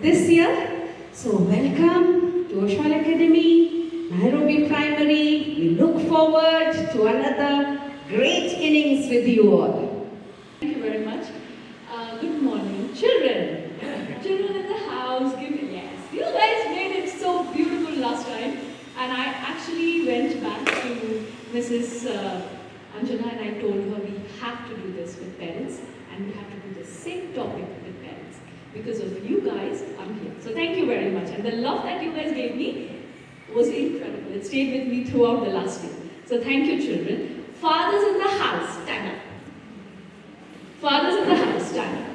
this year. So welcome to Oshwal Academy, Nairobi Primary. We look forward to another great innings with you all. Thank you very much. Good morning, children. Children in the house, give me yes. You guys made it so beautiful last time, and I actually went back to Mrs. Anjana and I told her we have to do this with parents, and we have to do the same topic with parents. Because of you guys, I'm here. So thank you very much. And the love that you guys gave me was incredible. It stayed with me throughout the last week. So thank you, children. Fathers in the house, stand up. Fathers in the house, stand up.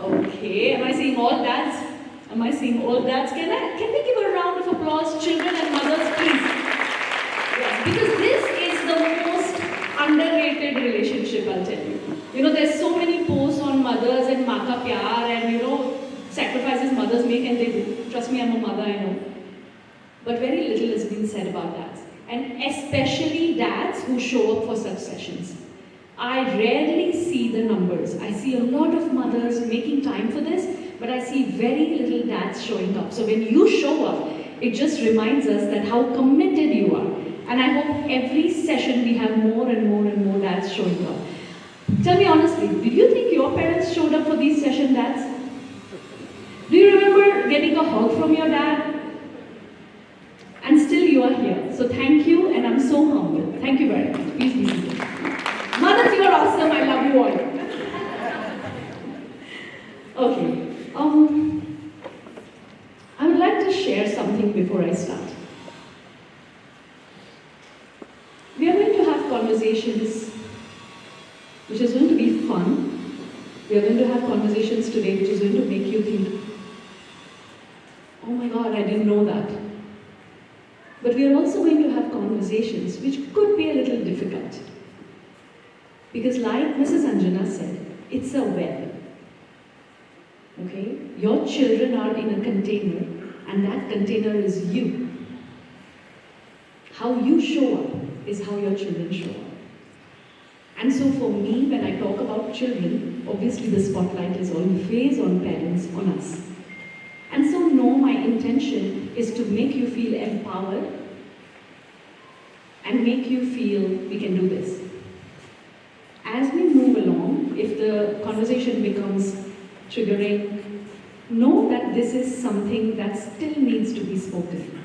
Okay, am I seeing all dads? Am I seeing all dads? Can we give a round of applause, children and mothers, please? Yes, because this is the most underrated relationship, I'll tell you. You know, there's so many posts on mothers and maa ka pyar and, you know, sacrifices mothers make, and they do. Trust me, I'm a mother, I know. But very little has been said about dads. And especially dads who show up for such sessions. I rarely see the numbers. I see a lot of mothers making time for this, but I see very little dads showing up. So when you show up, it just reminds us that how committed you are. And I hope every session we have more and more and more dads showing up. Tell me honestly, did you think your parents showed up for these session dads? Do you remember getting a hug from your dad? And still you are here. So thank you, and I'm so humbled. Thank you very much. Please be seated. Mothers, you are awesome. I love you all. Okay. I would like to share something before I start. We are going to have conversations which is going to be fun. We are going to have conversations today which is going to make you think, oh my God, I didn't know that. But we are also going to have conversations which could be a little difficult. Because like Mrs. Anjana said, it's a web. Okay? Your children are in a container, and that container is you. How you show up is how your children show up. And so for me, when I talk about children, obviously the spotlight is always on parents, on us. And so no, my intention is to make you feel empowered and make you feel we can do this. As we move along, if the conversation becomes triggering, know that this is something that still needs to be spoken.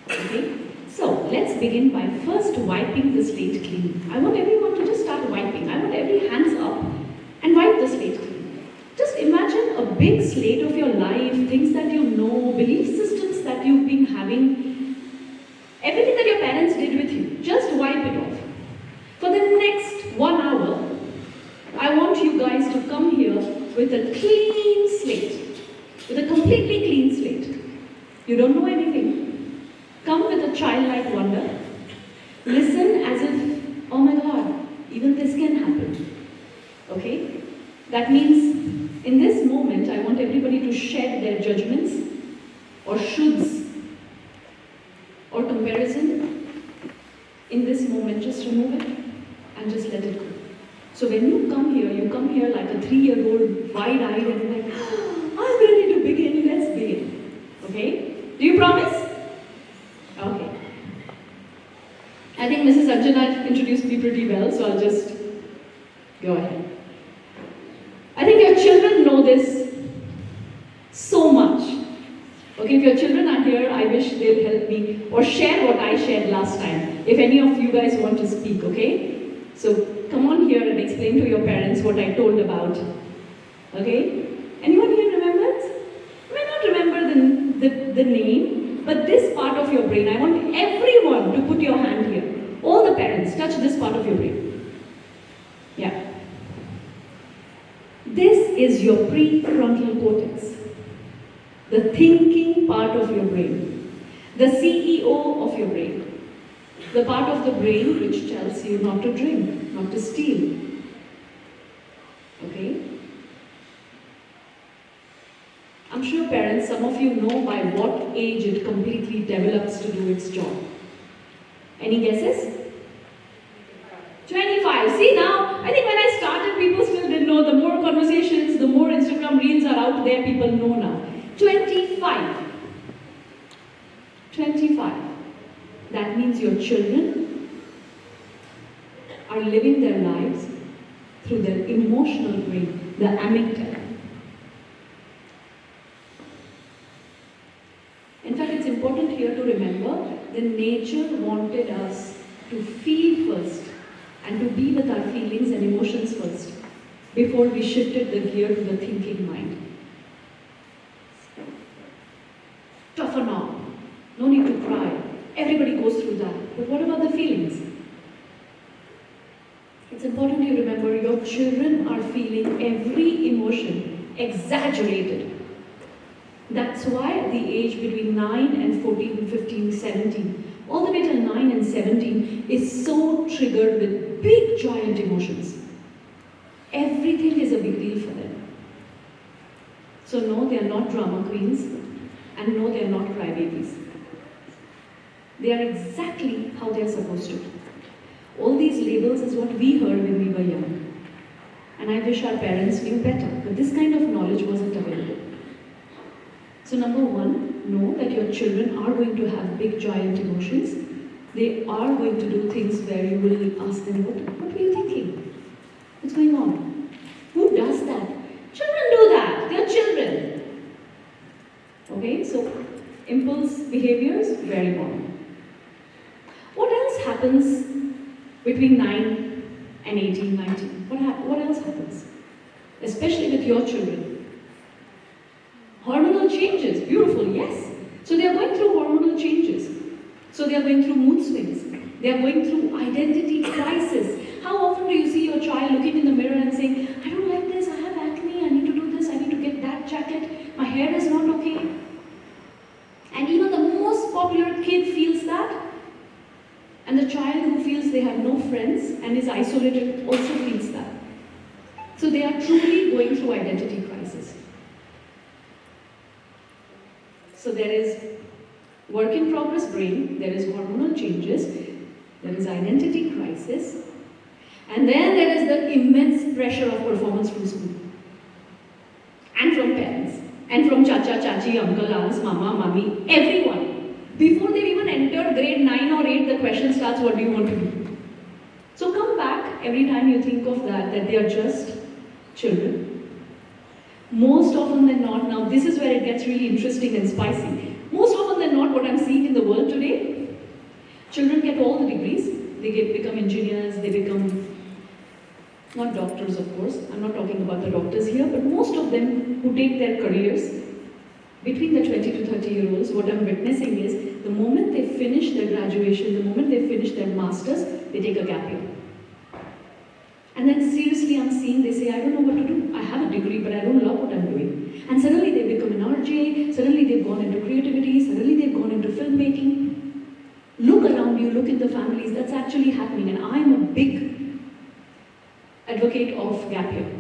Okay? So, let's begin by first wiping the slate clean. I want everyone to just start wiping. I want every hands up and wipe the slate clean. Just imagine a big slate of your life, things that you know, belief systems that you've been having, everything that your parents did with you. Just wipe it off. For the next 1 hour, I want you guys to come here with a clean slate, with a completely clean slate. You don't know anything. Come with a childlike wonder. Listen as if, oh my God, even this can happen. Okay? That means, in this moment, I want everybody to shed their judgments, or shoulds, or comparison. In this moment, just remove it and just let it go. So when you come here like a 3-year-old, wide-eyed, and like, I'm ready to begin, let's begin. Okay? Do you promise? Okay. I think Mrs. Anjana introduced me pretty well, so I'll just go ahead. I think your children know this so much. Okay, if your children are here, I wish they'll help me or share what I shared last time. If any of you guys want to speak, okay? So come on here and explain to your parents what I told about. Okay? Anyone here remembers? You may not remember the name. But this part of your brain, I want everyone to put your hand here. All the parents, touch this part of your brain. Yeah. This is your prefrontal cortex. The thinking part of your brain. The CEO of your brain. The part of the brain which tells you not to drink, not to steal. Okay? I'm sure parents, some of you know by what age it completely develops to do its job. Any guesses? 25. See now, I think when I started, people still didn't know. The more conversations, the the more Instagram reels are out there, people know now. 25. 25. That means your children are living their lives through their emotional brain, the amygdala. In fact, it's important here to remember that nature wanted us to feel first and to be with our feelings and emotions first before we shifted the gear to the thinking mind. Toughen up. No need to cry. Everybody goes through that. But what about the feelings? It's important you remember your children are feeling every emotion exaggerated. That's why the age between 9 and 14, 15, 17, all the way till 9 and 17 is so triggered with big giant emotions. Everything is a big deal for them. So no, they are not drama queens, and no, they are not crybabies. They are exactly how they are supposed to. All these labels is what we heard when we were young. And I wish our parents knew better, but this kind of knowledge wasn't available. So number one, know that your children are going to have big giant emotions. They are going to do things where you will ask them, what were you thinking? What's going on? Who does that? Children do that. They are children. Okay, so impulse behaviors, very common. What else happens between 9 and 18, 19? What else happens? Especially with your children. Hormonal changes, beautiful, yes. So they are going through hormonal changes. So they are going through mood swings. They are going through identity crisis. How often do you see your child looking in the mirror and saying, I don't like this, I have acne, I need to do this, I need to get that jacket, my hair is not okay. And even the most popular kid feels that. And the child who feels they have no friends and is isolated also feels that. So they are truly going through identity crisis. So there is work in progress brain, there is hormonal changes, there is identity crisis, and then there is the immense pressure of performance from school. And from parents, and from chacha, chachi, uncle, aunts, mama, mummy, everyone. Before they've even entered grade 9 or 8, the question starts, what do you want to do? So come back every time you think of that they are just children. Most often than not, now this is where it gets really interesting and spicy. Most often than not, what I'm seeing in the world today, children get all the degrees. They become engineers, they become, not doctors of course, I'm not talking about the doctors here, but most of them who take their careers, between the 20 to 30-year-olds, what I'm witnessing is, the moment they finish their graduation, the moment they finish their masters, they take a gap year. And then seriously I'm seeing, they say, I don't know what to do. I have a degree, but I don't love what I'm doing. And suddenly they become an RJ, suddenly they've gone into creativity, suddenly they've gone into filmmaking. Look around you, look in the families, that's actually happening. And I'm a big advocate of gap year.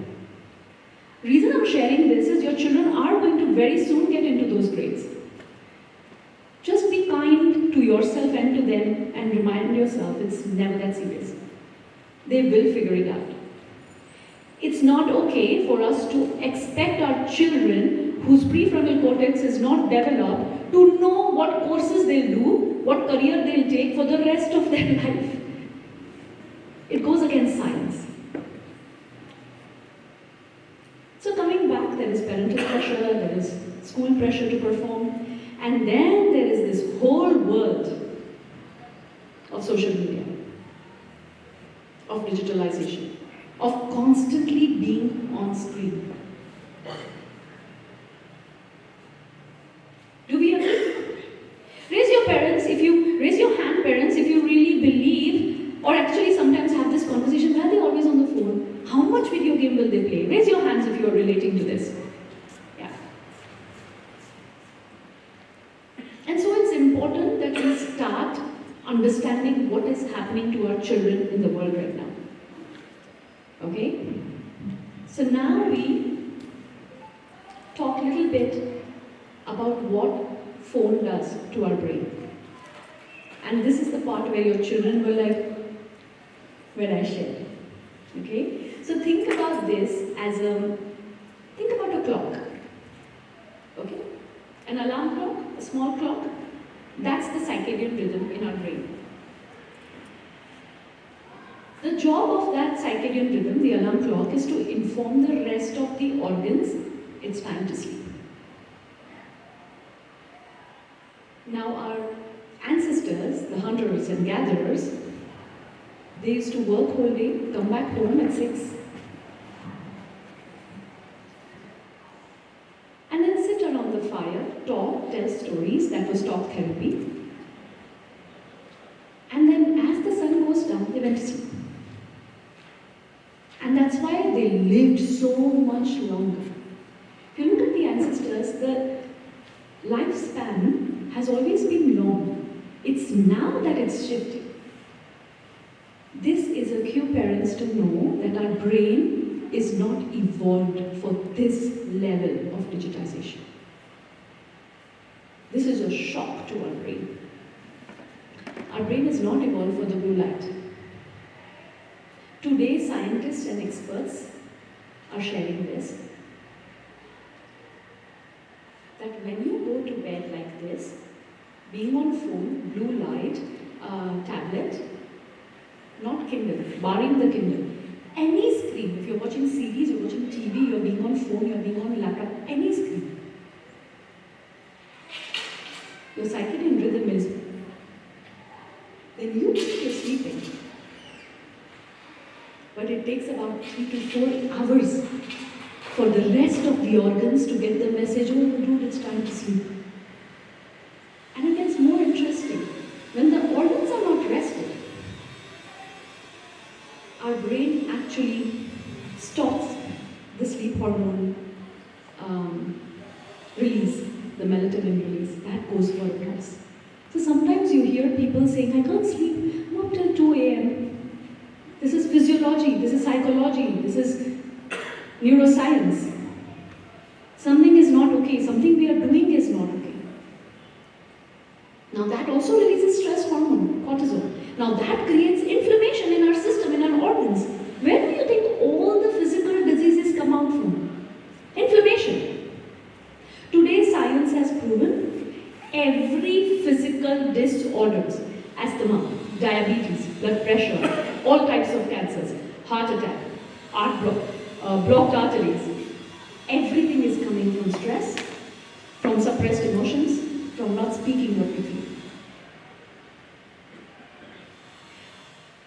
Reason I'm sharing this is your children are going to very soon get into those grades. Just be kind to yourself and to them and remind yourself it's never that serious. They will figure it out. It's not okay for us to expect our children whose prefrontal cortex is not developed to know what courses they'll do, what career they'll take for the rest of their life. It goes against science. So coming back, there is parental pressure, there is school pressure to perform, and then there is this whole world of social media, of digitalization, of constantly being on screen. Do we agree? Raise your hand parents if you really believe, or actually sometimes have this conversation, why are they always on the phone? How much video game will they play? Raise your hands if you are relating to this. Yeah. And so it's important that we start understanding what is happening to our children in the world right now. Okay? So now we talk a little bit about what phone does to our brain. And this is the part where your children will like, when I share. Okay? So think about this as small clock, that's the circadian rhythm in our brain. The job of that circadian rhythm, the alarm clock, is to inform the rest of the organs it's time to sleep. Now our ancestors, the hunters and gatherers, they used to work whole day, come back home at 6, and then sit around the fire, talk, tell stories. That was talk therapy. And then as the sun goes down, they went to sleep. And that's why they lived so much longer. If you look at the ancestors, the lifespan has always been long. It's now that it's shifting. This is a cue, parents, to know that our brain is not evolved for this level of digitization. This is a shock to our brain. Our brain is not evolved for the blue light. Today, scientists and experts are sharing this, that when you go to bed like this, being on phone, blue light, tablet, not Kindle, barring the Kindle, any screen, if you're watching series, you're watching TV, you're being on phone, you're being on laptop, any screen, your circadian rhythm is, then you think you're sleeping. But it takes about 3 to 4 hours for the rest of the organs to get the message, oh dude, it's time to sleep. And it gets more interesting. When the organs are not rested, our brain actually stops the sleep hormone release, the melatonin release. That goes for a pause. So sometimes you hear people saying, I can't sleep, I'm up till 2 a.m. This is physiology, this is psychology, this is neuroscience. Something is not okay, something we are doing is not okay. Now that also releases stress hormone, cortisol. Now that creates inflammation in our system, in our organs. Where do you think all the physical diseases come out from? Inflammation. Today science has proven every physical disorders, asthma, diabetes, blood pressure, all types of cancers, heart attack, blocked arteries, everything is coming from stress, from suppressed emotions, from not speaking what we feel.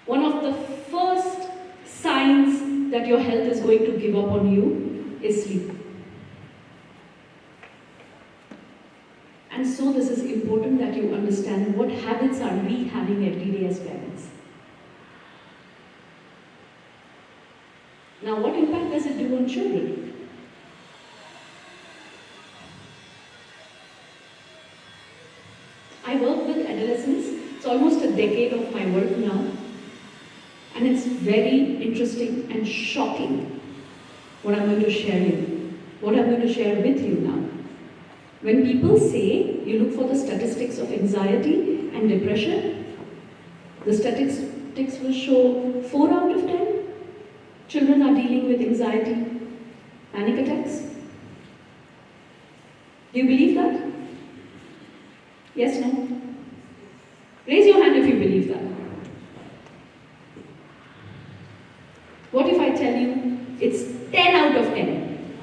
One of the first signs that your health is going to give up on you is sleep. And so this is important that you understand what habits are we having every day as parents. Now, what impact does it do on children? I work with adolescents. It's almost a decade of my work now. And it's very interesting and shocking what I'm going to share with you now. When people say, you look for the statistics of anxiety and depression, the statistics will show 4 out of 10 children are dealing with anxiety, panic attacks. Do you believe that? Yes, no? Raise your hand if you believe that. What if I tell you it's 10 out of 10?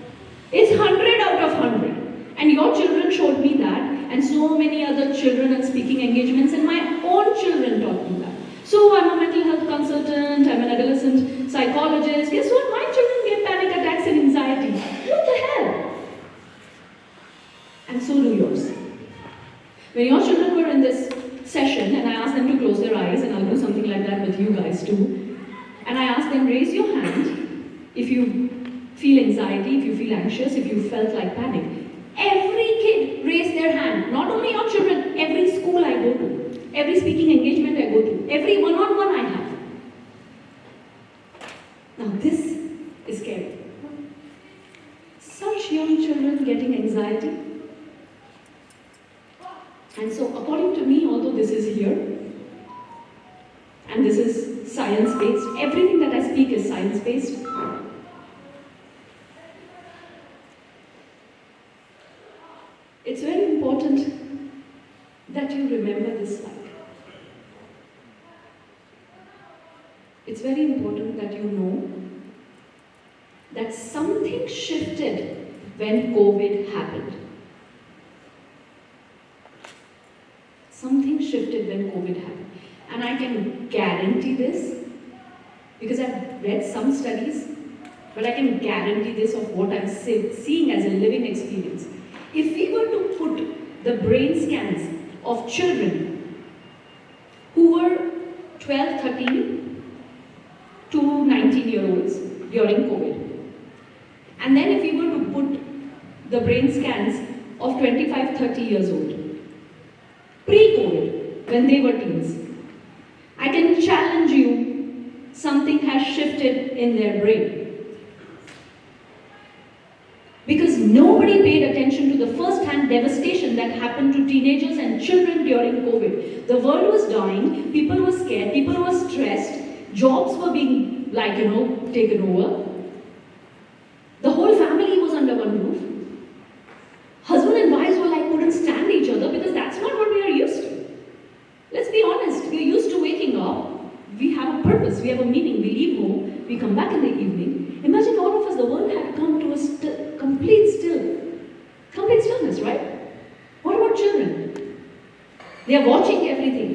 It's 100 out of 100. And your children showed me that, and so many other children and speaking engagements, and my own children taught me that. So I'm a mental health consultant, I'm an adolescent psychologist. Guess what? My children get panic attacks and anxiety. What the hell? And so do yours. When your children were in this session, and I asked them to close their eyes, and I'll do something like that with you guys too, and I asked them, raise your hand if you feel anxiety, if you feel anxious, if you felt like panic. Every kid raised their hand. Not only your children, every school I go to, every speaking engagement I go to, every one-on-one I have. Now this is scary. Such young children getting anxiety. And so according to me, although this is here, and this is science-based, everything that I speak is science-based, it's very important that you remember this like. It's very important that you know that something shifted when COVID happened. Something shifted when COVID happened. And I can guarantee this because I've read some studies, but I can guarantee this of what I'm seeing as a living experience. If we were to put the brain scans of children who were 12, 13 to 19-year-olds during COVID, and then if we were to put the brain scans of 25, 30 years old, pre-COVID, when they were teens, I can challenge you, something has shifted in their brain. Because nobody paid attention to the first-hand devastation that happened to teenagers and children during COVID. The world was dying, people were scared, people were stressed, jobs were being, taken over. The whole family was under one roof. Husband and wives were couldn't stand each other because that's not what we are used to. Let's be honest, we're used to waking up, we have a purpose, we have a meaning, we leave home, we come back in the evening. Imagine all of us, the world had come to a complete stillness, right? What about children? They are watching everything.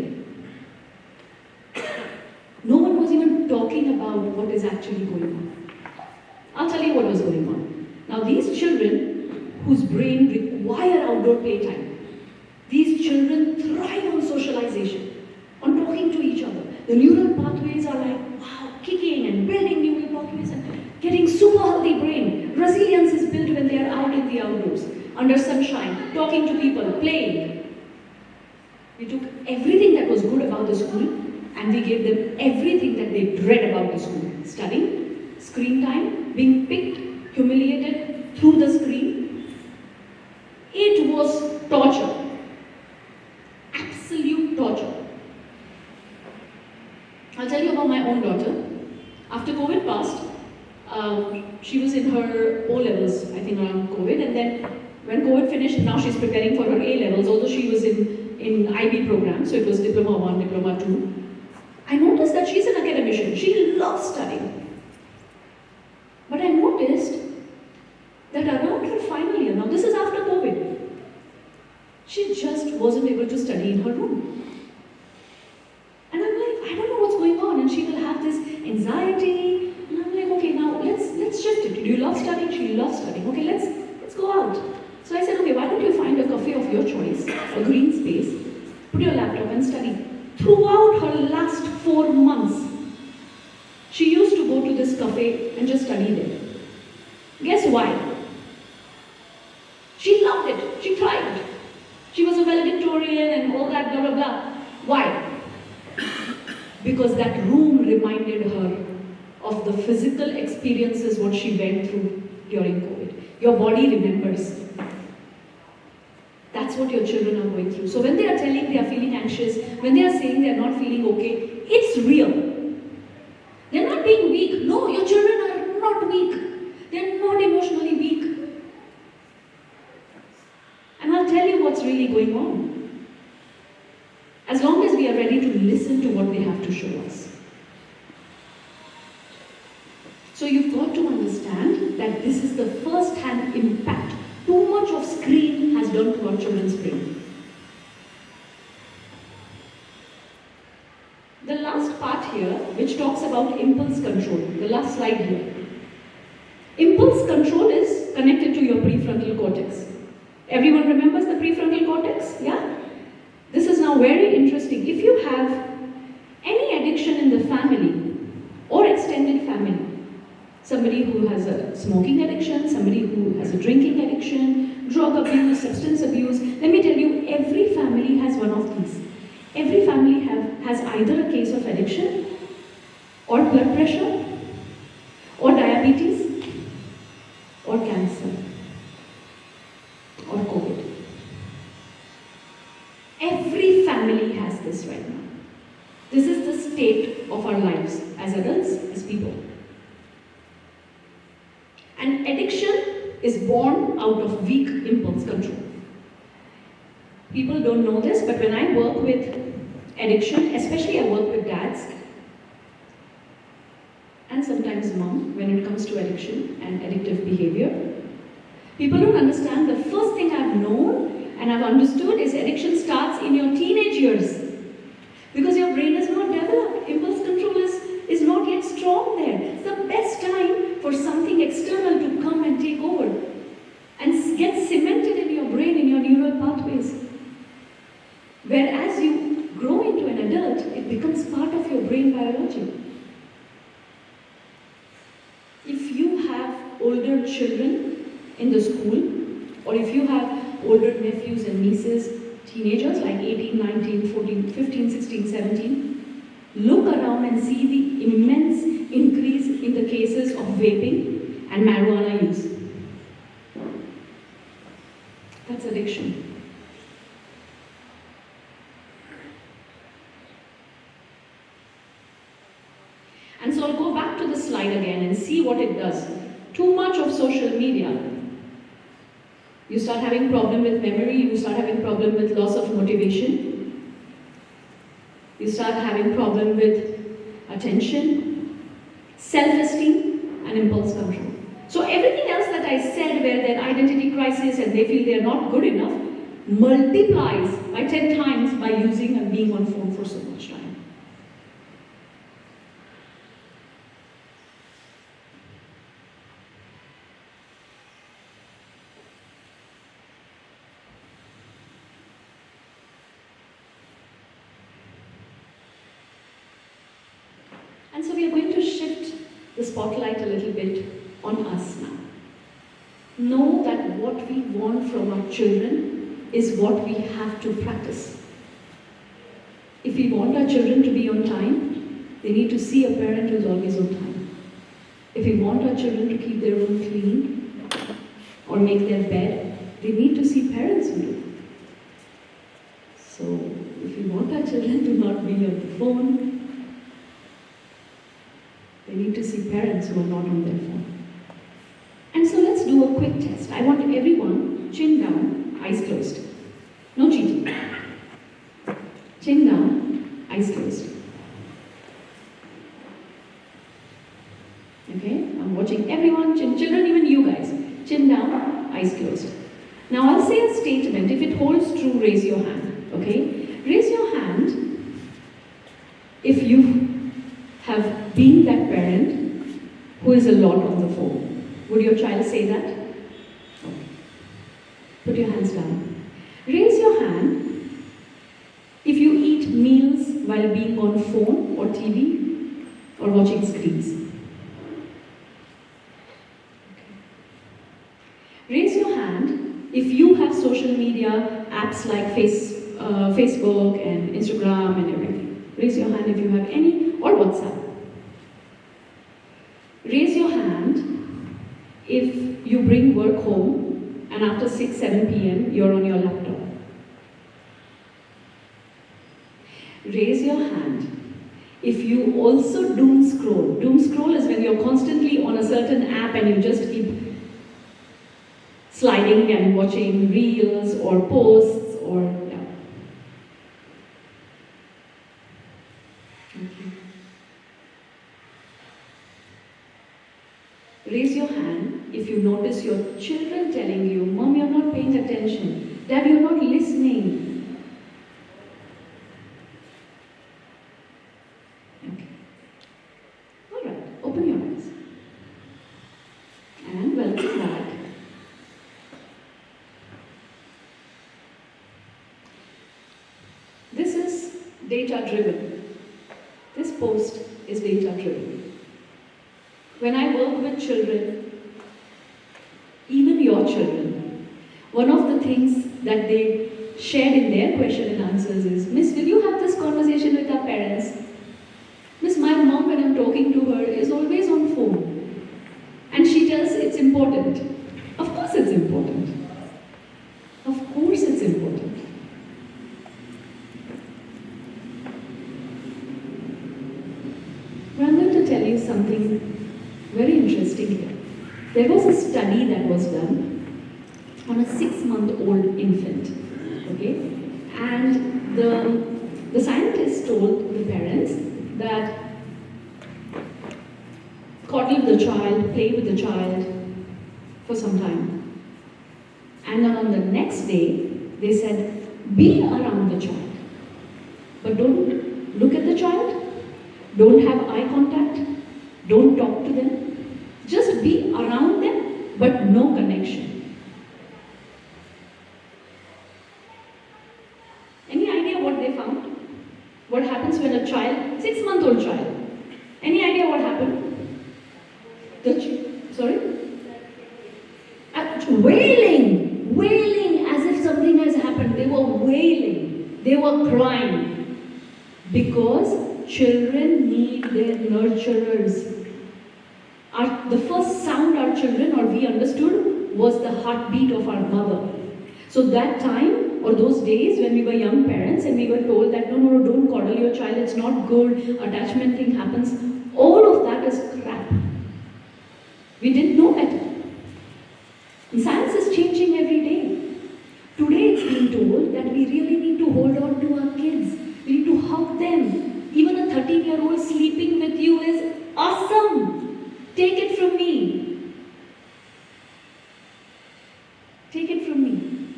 No one was even talking about what is actually going on. I'll tell you what was going on. Now these children whose brain require outdoor playtime, these children thrive on socialization, on talking to each other. The neural pathways are kicking and building neural pathways and getting super healthy brain. Resilience is built when they are out in the outdoors, under sunshine, talking to people, playing. We took everything that was good about the school and we gave them everything that they dread about the school. Studying, screen time, being picked, humiliated through the screen. It was torture. Absolute torture. I'll tell you about my own daughter. After COVID passed, she was in her O-levels, I think around COVID, and then when COVID finished, now she's preparing for her A-levels, although she was in IB program, so it was Diploma 1, Diploma 2. I noticed that she's an academician. She loves studying. But I noticed that around her final year, now this is after COVID, she just wasn't able to study in her room. And I'm like, I don't know what's going on, and she will have this anxiety, and I'm like, okay, now let's shift it. Do you love studying? She loves studying. Okay, let's go out. So I said, okay, why don't you find a cafe of your choice, a green space, put your laptop and study. Throughout her last 4 months, she used to go to this cafe and just study there. Guess why? She loved it. She thrived. She was a valedictorian and all that, blah, blah, blah. Why? Because that room reminded her of the physical experiences, what she went through during COVID. Your body remembers. That's what your children are going through. So when they are telling they are feeling anxious, when they are saying they are not feeling okay, it's real. They're not being weak. No, your children are not weak. They're not emotionally weak. And I'll tell you what's really going on. As long as we are ready to listen to what they have to show us. So you've got to understand that this is the first-hand impact too much of screen has done to our children's brain. The last part here, which talks about impulse control, the last slide here. Impulse control is connected to your prefrontal cortex. Everyone remembers the prefrontal cortex? Yeah? This is now very interesting. If you have any addiction in the family or extended family, somebody who has a smoking addiction, somebody who has a drinking addiction, drug abuse, substance abuse, let me tell you, every family has one of these. Every family has either a case of addiction, or blood pressure, or diabetes, or cancer, or COVID. Every family has this right now. This is the state of our lives as adults, as people. And addiction is born out of weak impulse control. People don't know this, but when I work with addiction, especially I work with dads, and sometimes mom, when it comes to addiction and addictive behavior, people don't understand. The first thing I've known and I've understood is addiction starts in your teenage years. Because your brain is not developed. Impulse control is not yet strong there. It's the best time for something external to come and take over and get cemented in your brain, in your neural pathways. Whereas you grow into an adult, it becomes part of your brain biology. If you have older children in the school, or if you have older nephews and nieces, teenagers like 18, 19, 14, 15, 16, 17, look around and see the immense increase in the cases of vaping and marijuana use. That's addiction. And so I'll go back to the slide again and see what it does. Too much of social media. You start having problem with memory, you start having problem with loss of motivation. You start having problem with attention, self-esteem, and impulse control. So everything else that I said where their identity crisis and they feel they are not good enough multiplies by 10 times by using and being on phone for so much time. And so we are going to shift the spotlight a little bit on us now. Know that what we want from our children is what we have to practice. If we want our children to be on time, they need to see a parent who is always on time. If we want our children to keep their room clean or make their bed, they need to see parents who do. So if we want our children to not be on the phone, they need to see parents who are not on their phone. And so let's do a quick test. I want everyone, chin down, eyes closed. No cheating. Chin down, eyes closed. Okay? I'm watching everyone, children, even you guys. Chin down, eyes closed. Now I'll say a statement. If it holds true, raise your hand. Okay? Raise your hand if you have been that parent who is a lot on the phone. Would your child say that? Okay. Put your hands down. Raise your hand if you eat meals while being on phone or TV or watching screens. Okay. Raise your hand if you have social media apps like Facebook and Instagram and everything. Raise your hand if you have any, or WhatsApp. Raise your hand if you bring work home and after 6, 7 p.m. you're on your laptop. Raise your hand if you also doom scroll. Doom scroll is when you're constantly on a certain app and you just keep sliding and watching reels or posts or yeah. Okay. Raise your hand if you notice your children telling you, Mom, you're not paying attention. Dad, you're not listening. Okay. All right, open your eyes. And welcome back. This is data-driven. This post is data-driven. When I work with children, even your children, one of the things that they shared in their question and answers is, Miss, will you have this conversation with our parents? Miss, my mom, when I'm talking to her, is always on phone. And she tells it's important. Of course it's important. Of course it's important. But I'm going to tell you something very interesting here. There was a study that was done on a 6-month-old infant. Okay? And the scientists told the parents that coddle the child, play with the child for some time. And then on the next day, they said, be around the child. But don't look at the child, don't have eye contact, don't talk to them. Just be around them, but no connection. Any idea what they found? What happens when a child, 6-month-old child, any idea what happened? Sorry? Wailing as if something has happened. They were wailing, they were crying, because children need their nurturers. The first sound our children or we understood was the heartbeat of our mother. So that time or those days when we were young parents and we were told that no, don't coddle your child, it's not good, attachment thing happens, all of that is crap. We didn't know better. And science is changing every day. Today it's being told that we really need to hold on to our kids. We need to hug them. Even a 13-year-old sleeping with you is awesome. Take it from me. Take it from me.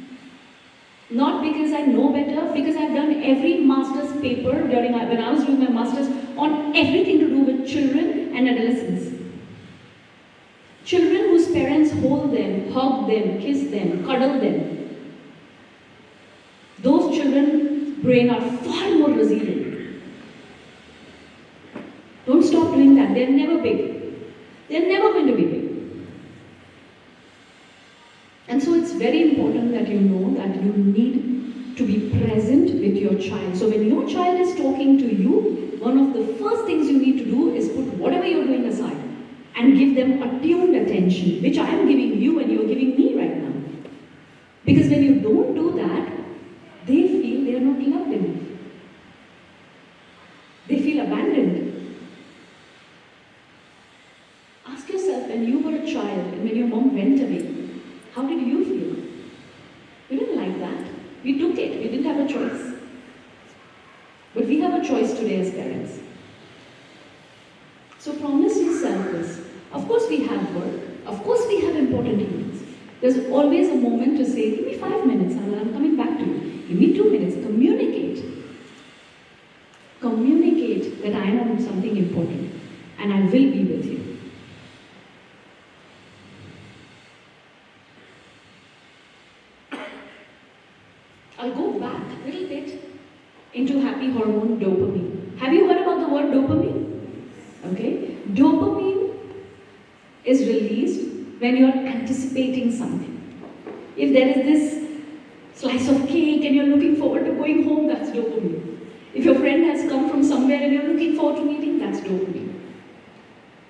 Not because I know better, because I've done every master's paper when I was doing my master's on everything to do with children and adolescents. Children whose parents hold them, hug them, kiss them, cuddle them. Those children's brain are far more resilient. Don't stop doing that. They're never big. They're never going to be big. And so it's very important that you know that you need to be present with your child. So when your child is talking to you, one of the first things you need to do is put whatever you're doing aside and give them attuned attention, which I am giving you and you're giving me right now. Because when you don't do that, they feel they are not loved enough. They feel abandoned. Ask yourself, when you were a child and when your mom went away, how did you feel? We didn't like that. We took it. We didn't have a choice. But we have a choice today as parents. So promise yourself this. Of course we have work. Of course we have important needs. There's always a moment to say, give me 5 minutes, I'm coming back to you. Give me 2 minutes. Communicate. Communicate that I am on something important and I will be with you. I'll go back a little bit into happy hormone dopamine. Have you heard about the word dopamine? Okay, dopamine is released when you're anticipating something. If there is this slice of cake and you're looking forward to going home, that's dopamine. If your friend has come from somewhere and you're looking forward to meeting, that's dopamine.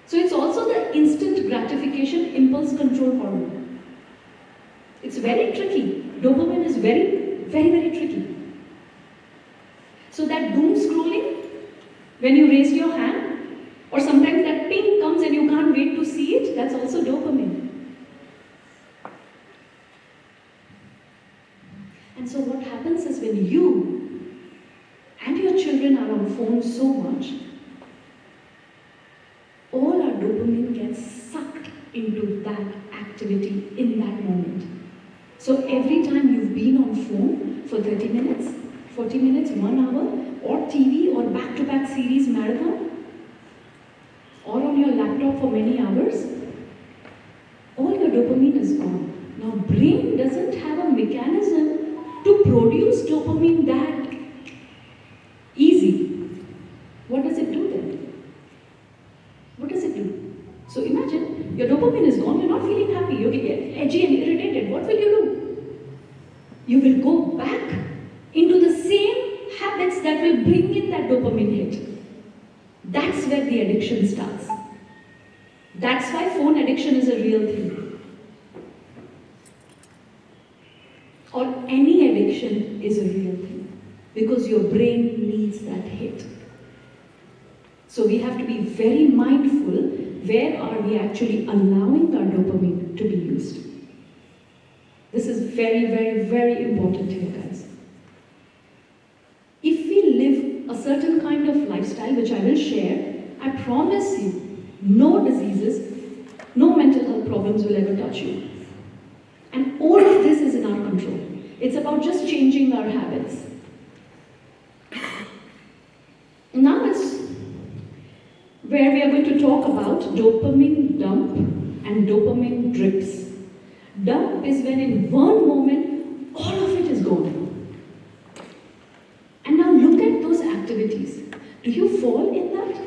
So it's also the instant gratification impulse control hormone. It's very tricky. Dopamine is very, very, very tricky. So that doom scrolling, when you raise your hand, or sometimes that ping comes and you can't wait to see it, that's also dopamine. And so what happens is when you and your children are on phone so much, all our dopamine gets sucked into that activity in that moment. So every time you've been on phone for 30 minutes, 40 minutes, 1 hour, or TV or back-to-back series marathon, or on your laptop for many hours, all your dopamine is gone. Now, brain doesn't have a mechanism to produce dopamine that easy. What does it do then? What does it do? So imagine, your dopamine is gone, you're not feeling happy, you get edgy and irritated. What will you do? You will go back into the same habits that will bring in that dopamine hit. That's where the addiction starts. That's why phone addiction is a real thing. Or any addiction is a real thing. Because your brain needs that hit. So we have to be very mindful, where are we actually allowing our dopamine to be used? This is very, very, very important here, guys. certain kind of lifestyle which I will share, I promise you, no diseases, no mental health problems will ever touch you. And all of this is in our control. It's about just changing our habits. Now it's where we are going to talk about dopamine dump and dopamine drips. Dump is when in one moment, all of it is gone. And now look at those activities. Do you fall in that?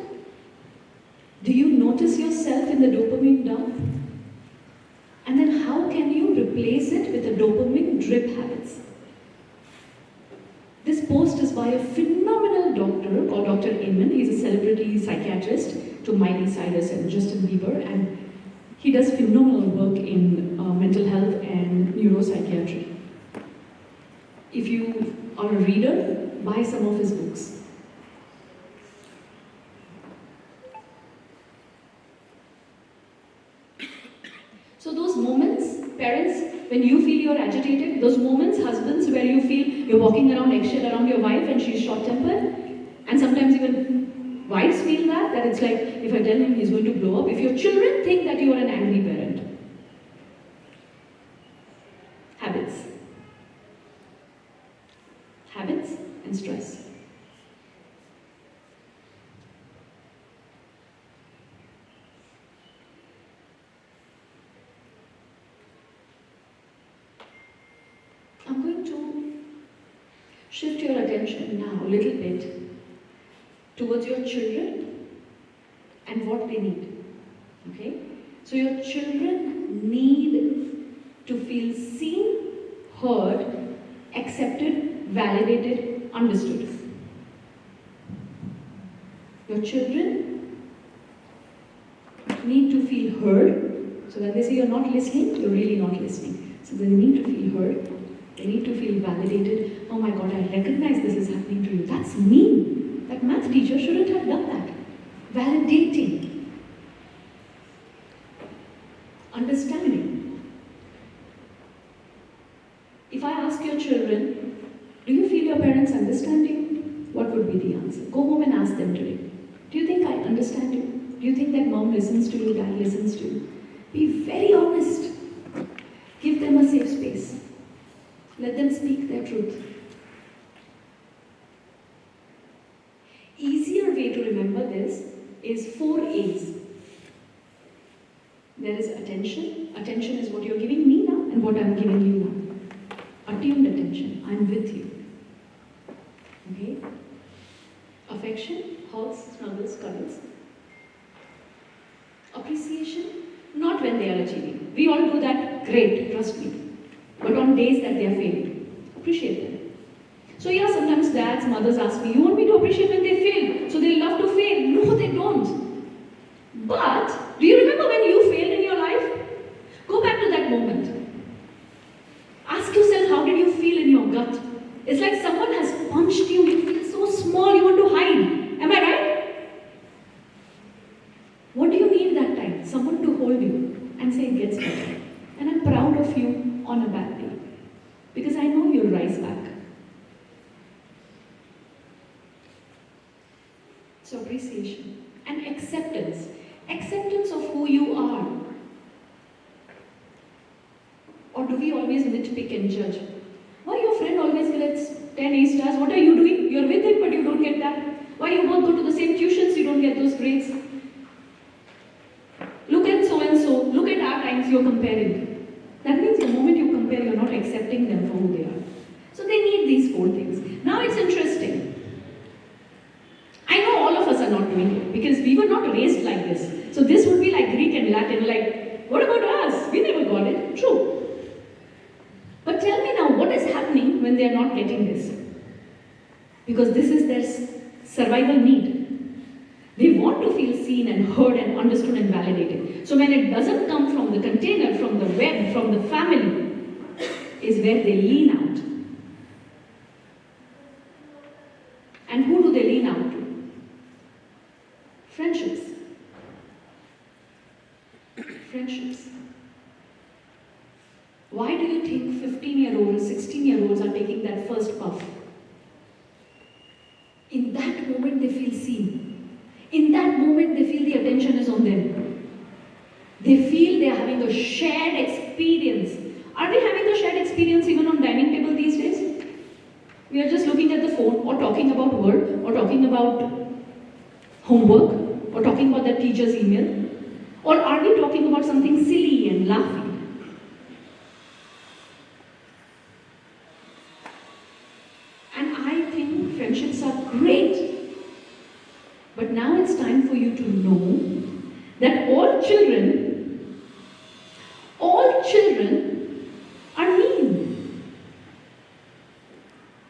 Do you notice yourself in the dopamine dump? And then how can you replace it with the dopamine drip habits? This post is by a phenomenal doctor called Dr. Inman. He's a celebrity psychiatrist to Miley Cyrus and Justin Bieber, and he does phenomenal work in mental health and neuropsychiatry. If you are a reader, buy some of his books. So those moments, parents, when you feel you're agitated, those moments, husbands, where you feel you're walking around eggshell around your wife and she's short-tempered, and sometimes even wives feel that it's like, if I tell him he's going to blow up. If your children think that you are an angry parent. Habits. Habits and stress. I'm going to shift your attention now a little bit towards your children and what they need. Okay? So your children need to feel seen, heard, accepted, validated, understood. Your children need to feel heard. So when they say you're not listening, you're really not listening. So they need to feel heard. They need to feel validated. Oh my God, I recognize this is happening to you. That's me. That math teacher shouldn't have done that. Validating. Understanding. If I ask your children, do you feel your parents understanding? What would be the answer? Go home and ask them today. Do you think I understand you? Do you think that mom listens to you, dad listens to you? Be very honest. Give them a safe space. Let them speak their truth. Easier way to remember this is 4 A's. There is attention. Attention is what you're giving me now and what I'm giving you now. Attuned attention. I'm with you. Okay? Affection, hugs, snuggles, cuddles. Appreciation, not when they are achieving. We all do that, great, trust me. But on days that they are failing, appreciate them. So yeah, sometimes dads, mothers ask me, you want me to appreciate when they fail? So they love to fail. No, they don't. But, do you remember when you failed in your life? Go back to that moment. Ask yourself, how did you feel in your gut? It's like someone has punched you, you feel so small, you want to hide. Am I right? What do you need that time? Someone to hold you and say it gets better. And I'm proud of you on a bad day. Because I know you'll rise back. So appreciation and acceptance. Acceptance of who you are. Or do we always nitpick and judge? Why your friend always gets 10 A stars? What are you doing? You're with him but you don't get that. Why you both go to the same tuitions, you don't get those grades? Look at so and so. Look at our times you're comparing. That means the moment you compare, you're not accepting them for who they are. So they need these 4 things. Now it's interesting. I know all of us are not doing it because we were not raised like this. So this would be like Greek and Latin, like, what about us? We never got it. True. But tell me now, what is happening when they are not getting this? Because this is their survival need. They want to feel seen and heard and understood and validated. So when it doesn't come from the container, from the web, from the family, is where they lean out. And who do they lean out to? Friendships. Friendships. Why do you think 15-year-olds, 16-year-olds are taking that first puff? In that moment, Are we having a shared experience even on dining table these days? We are just looking at the phone or talking about work or talking about homework or talking about that teacher's email. Or are we talking about something silly and laughing? And I think friendships are great. But now it's time for you to know that all children are mean.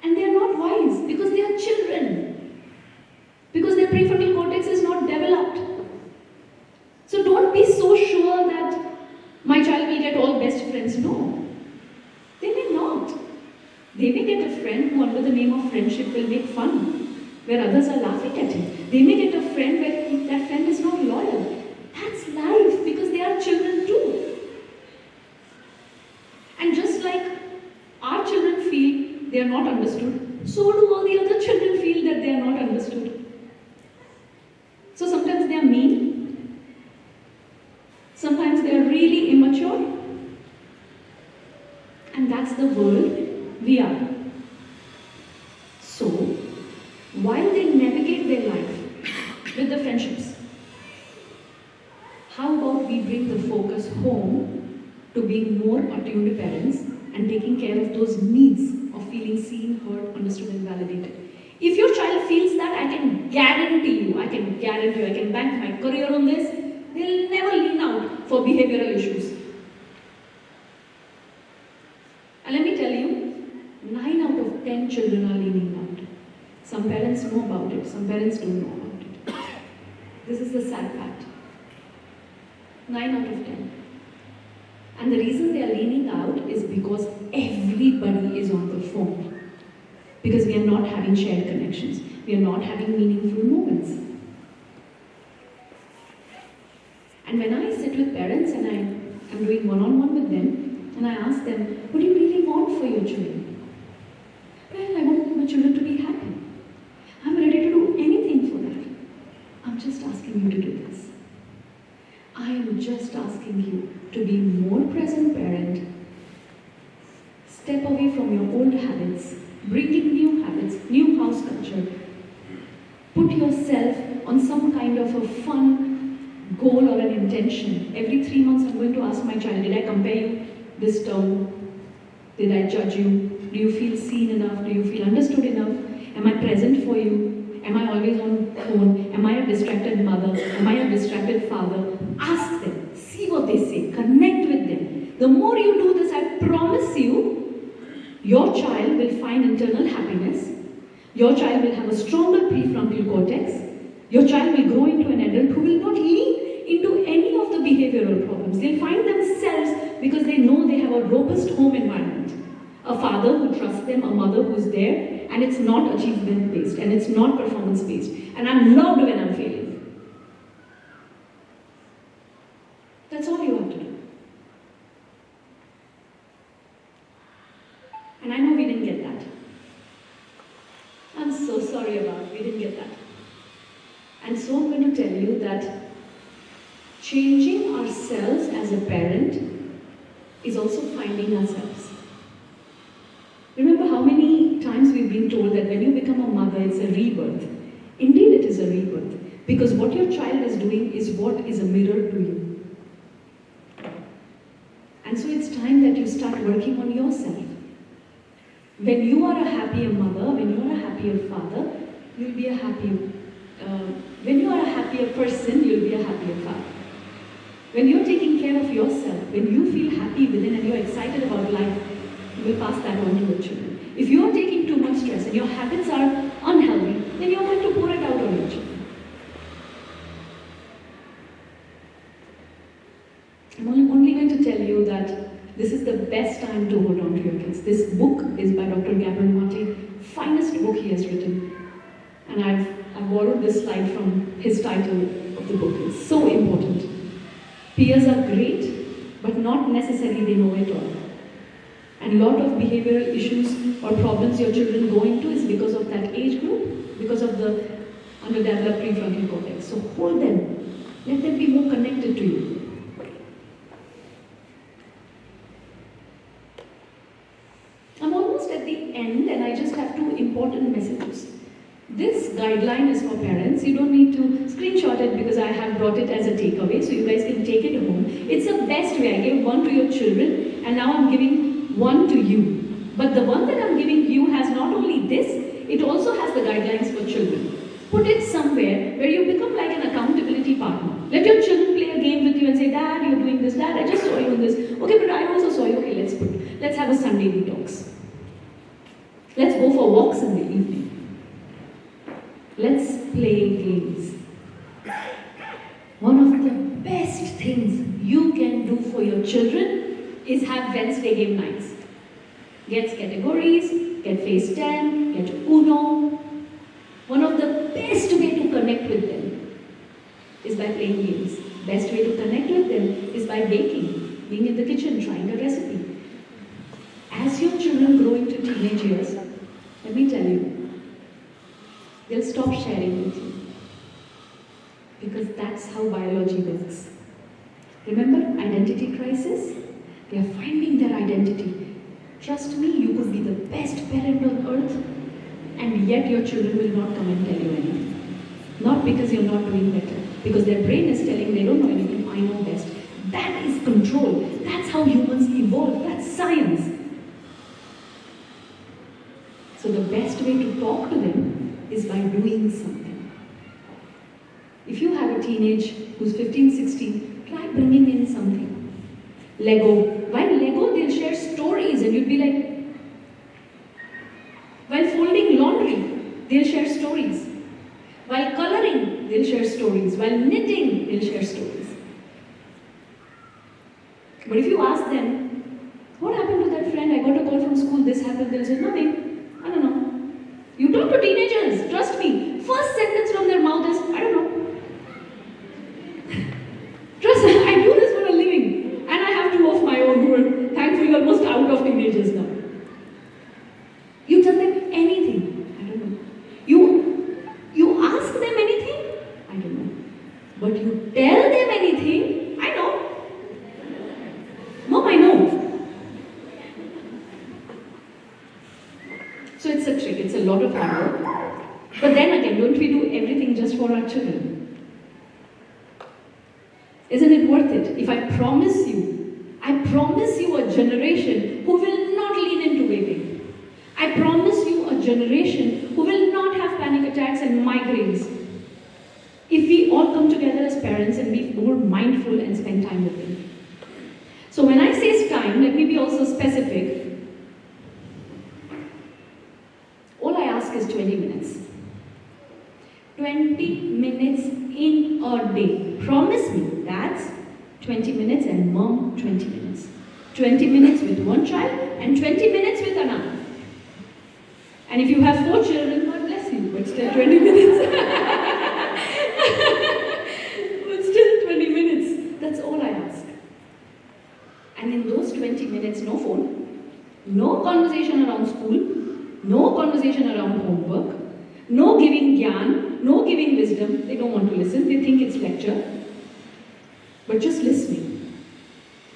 And they are not wise because they are children. Because their prefrontal cortex is not developed. So don't be so sure that my child will get all best friends. No. They may not. They may get a friend who under the name of friendship will make fun, where others are laughing at him. They may get a friend where that friend is not loyal. That's life because they are children too. And just like our children feel they are not understood, so do all the other children feel that they are not understood. So sometimes they are mean, sometimes they are really immature, and that's the world we are. So, while they navigate their life with the friendships, how about we bring the focus home to being more attuned parents and taking care of those needs of feeling seen, heard, understood, and validated. If your child feels that, I can guarantee you, I can bank my career on this, they'll never lean out for behavioral issues. And let me tell you, 9 out of 10 children are leaning out. Some parents know about it, some parents don't know about it. This is the sad fact. 9 out of 10. And the reason they are leaning out is because everybody is on the phone. Because we are not having shared connections. We are not having meaningful moments. And when I sit with parents and I am doing one-on-one with them, and I ask them, what do you really want for your children? Well, I want my children to be happy. I'm ready to do anything for that. I'm just asking you to do this. I am just asking you to be more present parent. Step away from your old habits. Bring in new habits, new house culture. Put yourself on some kind of a fun goal or an intention. Every 3 months I'm going to ask my child, did I compare you this term? Did I judge you? Do you feel seen enough? Do you feel understood enough? Am I present for you? Am I always on phone? Am I a distracted mother? Am I a distracted father? Ask them. See what they say. Connect with them. The more you do this, I promise you, your child will find internal happiness. Your child will have a stronger prefrontal cortex. Your child will grow into an adult who will not lean into any of the behavioral problems. They'll find themselves because they know they have a robust home environment. A father who trusts them, a mother who's there, and it's not achievement based and it's not performance based. And I'm loved when I'm failing. That's all you have to do. And I know we didn't get that. I'm so sorry about it. We didn't get that. And so I'm going to tell you that changing ourselves as a parent is also finding ourselves. Remember how many times we've been told that when you become a mother, it's a rebirth. Indeed, it is a rebirth. Because what your child is doing is what is a mirror to you. And so it's time that you start working on yourself. When you are a happier mother, when you are a happier father, you'll be a happier. When you are a happier person, you'll be a happier father. When you're taking care of yourself, when you feel happy within and you're excited about life, you will pass that on to your children. If you're taking too much stress and your habits are unhealthy, then you're going to pour it out on your children. I'm only going to tell you that this is the best time to hold on to your kids. This book is by Dr. Gabriel Martin, finest book he has written. And I've borrowed this slide from his title of the book. It's so important. Peers are great, but not necessarily they know it all. And a lot of behavioral issues or problems your children go into is because of that age group, because of the underdeveloped prefrontal cortex. So hold them. Let them be more connected to you. at the end, and I just have two important messages. This guideline is for parents. You don't need to screenshot it because I have brought it as a takeaway, so you guys can take it home. It's the best way. I gave one to your children, and now I'm giving one to you. But the one that I'm giving you has not only this, it also has the guidelines for children. Put it somewhere where you become like an accountability partner. Let your children play a game with you and say, Dad, you're doing this. Dad, I just saw you in this. Okay, but I also saw you. Okay, let's have a Sunday detox. Let's go for walks in the evening. Let's play games. One of the best things you can do for your children is have Wednesday game nights. Get categories, get Phase 10, get Uno. One of the best way to connect with them is by playing games. Best way to connect with them is by baking, being in the kitchen, trying a recipe. As your children grow into teenage years, let me tell you, they'll stop sharing with you. Because that's how biology works. Remember identity crisis? They are finding their identity. Trust me, you could be the best parent on earth, and yet your children will not come and tell you anything. Not because you're not doing better, because their brain is telling they don't know anything, I know best. That is control. That's how humans evolve. That's science. So the best way to talk to them is by doing something. If you have a teenage who's 15, 16, try bringing in something. Lego. While Lego, they'll share stories and you'll be like, while folding laundry, they'll share stories. While coloring, they'll share stories. While knitting, they'll share stories. But if you ask them, what happened to that friend? I got a call from school, this happened, they'll say, nothing. I don't know. You talk to teenagers, trust me. First sentence from their mouth is, I don't know. Trust me, I do this for a living. And I have two of my own who are thankfully almost out of teenagers now. You tell them anything, I don't know. You ask them anything, I don't know. But you tell them anything, I know. Mom, I know. So it's a trick, it's a lot of hard work. But then again, don't we do everything just for our children? Isn't it worth it? If I promise you a generation who will not lean into vaping. I promise you a generation who will not have panic attacks and migraines. If we all come together as parents and be more mindful and spend time with them. So when I say time, let me be also specific. All I ask is 20 minutes. 20 minutes in a day. Promise me that's 20 minutes and mom 20 minutes. 20 minutes with one child and 20 minutes with another. And if you have 4 children, God bless you, but still 20 minutes. But still 20 minutes. That's all I ask. And in those 20 minutes, no phone, no conversation around school, no conversation around homework, no giving gyan, no giving wisdom. They don't want to listen. They think it's lecture. But just listening.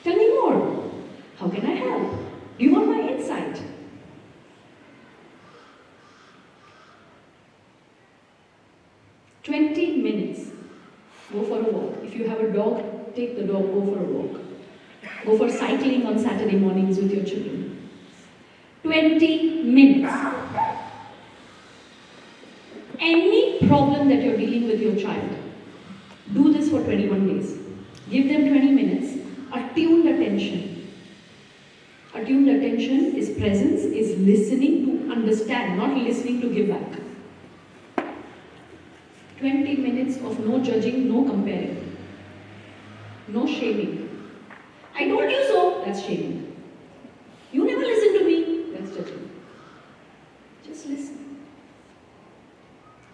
Tell me more. How can I help? Do you want my insight? "20 minutes. Go for a walk. If you have a dog, take the dog, go for a walk. Go for cycling on Saturday mornings with your children. 20 minutes. Any problem that you're dealing with your child, do this for 21 days. Give them 20 minutes. Attuned attention. Attuned attention is presence, is listening to understand, not listening to give back. 20 minutes of no judging, no comparing. No shaming. I told you so, that's shaming. You never listen to me, that's judging. Just listen.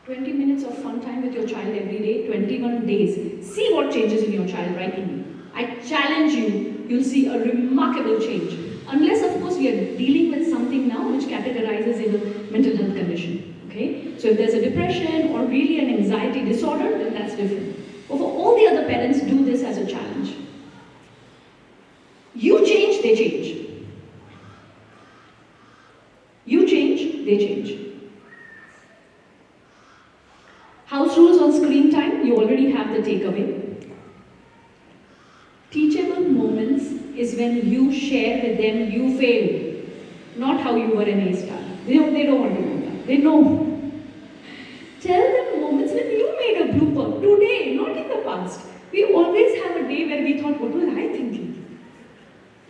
20 minutes of fun time with your child every day, 21 days. See what changes in your child right away. I challenge you, you'll see a remarkable change. Unless, of course, we are dealing with something now which categorizes in a mental health condition. Okay? So if there's a depression or really an anxiety disorder, then that's different. But for all the other parents, do this as a challenge. You change, they change. You they change. House rules on screen time, you already have the takeaway. Teachable moments is when you share with them you failed, not how you were an A star. They don't want to know that. They know. Tell them moments when you made a blooper today, not in the past. We always have a day where we thought, what was I thinking?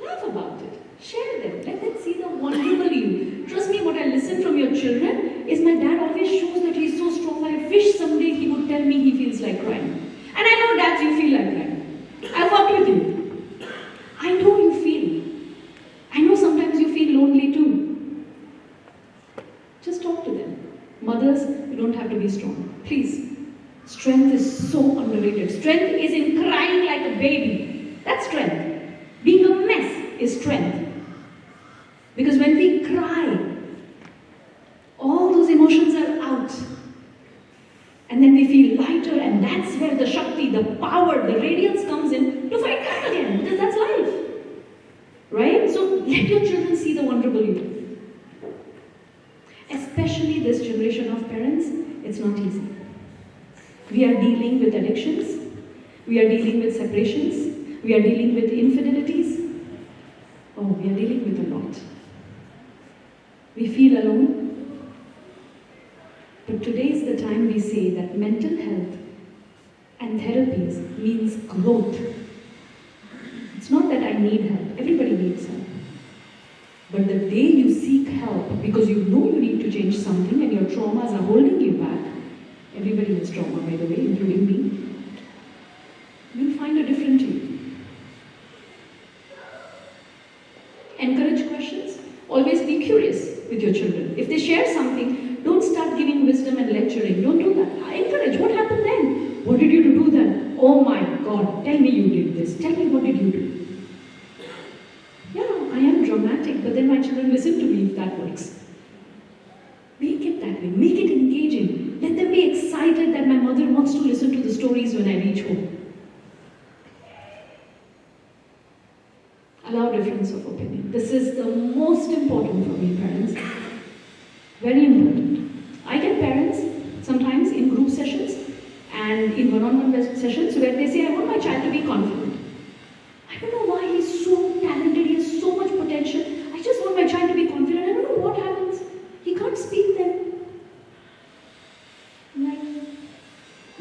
Laugh about it. Share them. Let them see the wonderful you. Trust me, what I listen from your children is my dad always shows that he's so strong. I wish someday he would tell me he feels like crying. And I know dads, you feel like crying. I've worked with you. I know you feel. I know sometimes you feel lonely too. Just talk to them. Mothers, you don't have to be strong. Please. Strength is so underrated. Strength is in crying like a baby. That's strength. Being a mess is strength. Because when we cry, all those emotions are out. And then we feel lighter, and that's where the Shakti, the power, the radiance comes in to fight back again. Because that's life. Right? So let your children see the wonderful you. Especially this generation of parents, it's not easy. We are dealing with addictions. We are dealing with separations. We are dealing with infidelities. Oh, we are dealing with a lot. We feel alone. But today is the time we say that mental health and therapies means growth. It's not that I need help. Everybody needs help. But the day you seek help because you know you need to change something and your traumas are holding you back, everybody has trauma, by the way, including me, you'll find a different you. Encourage questions. Always be curious with your children. If they share something, don't start giving wisdom and lecturing. Don't do that. Encourage. What happened then? What did you do then? Oh my God, tell me you did this. Tell me what did you do? Yeah, I am dramatic, but then my children listen to me if that works. Make it that way. Make it engaging. Let them be excited that my mother wants to listen to the stories when I reach home. Allow difference of opinion. This is the most important for me, parents. Very important. I get parents sometimes in group sessions and in one-on-one sessions where they say, I want my child to be confident. I don't know why he's so talented, he has so much potential. I just want my child to be confident. I don't know what happens. He can't speak then. I'm like,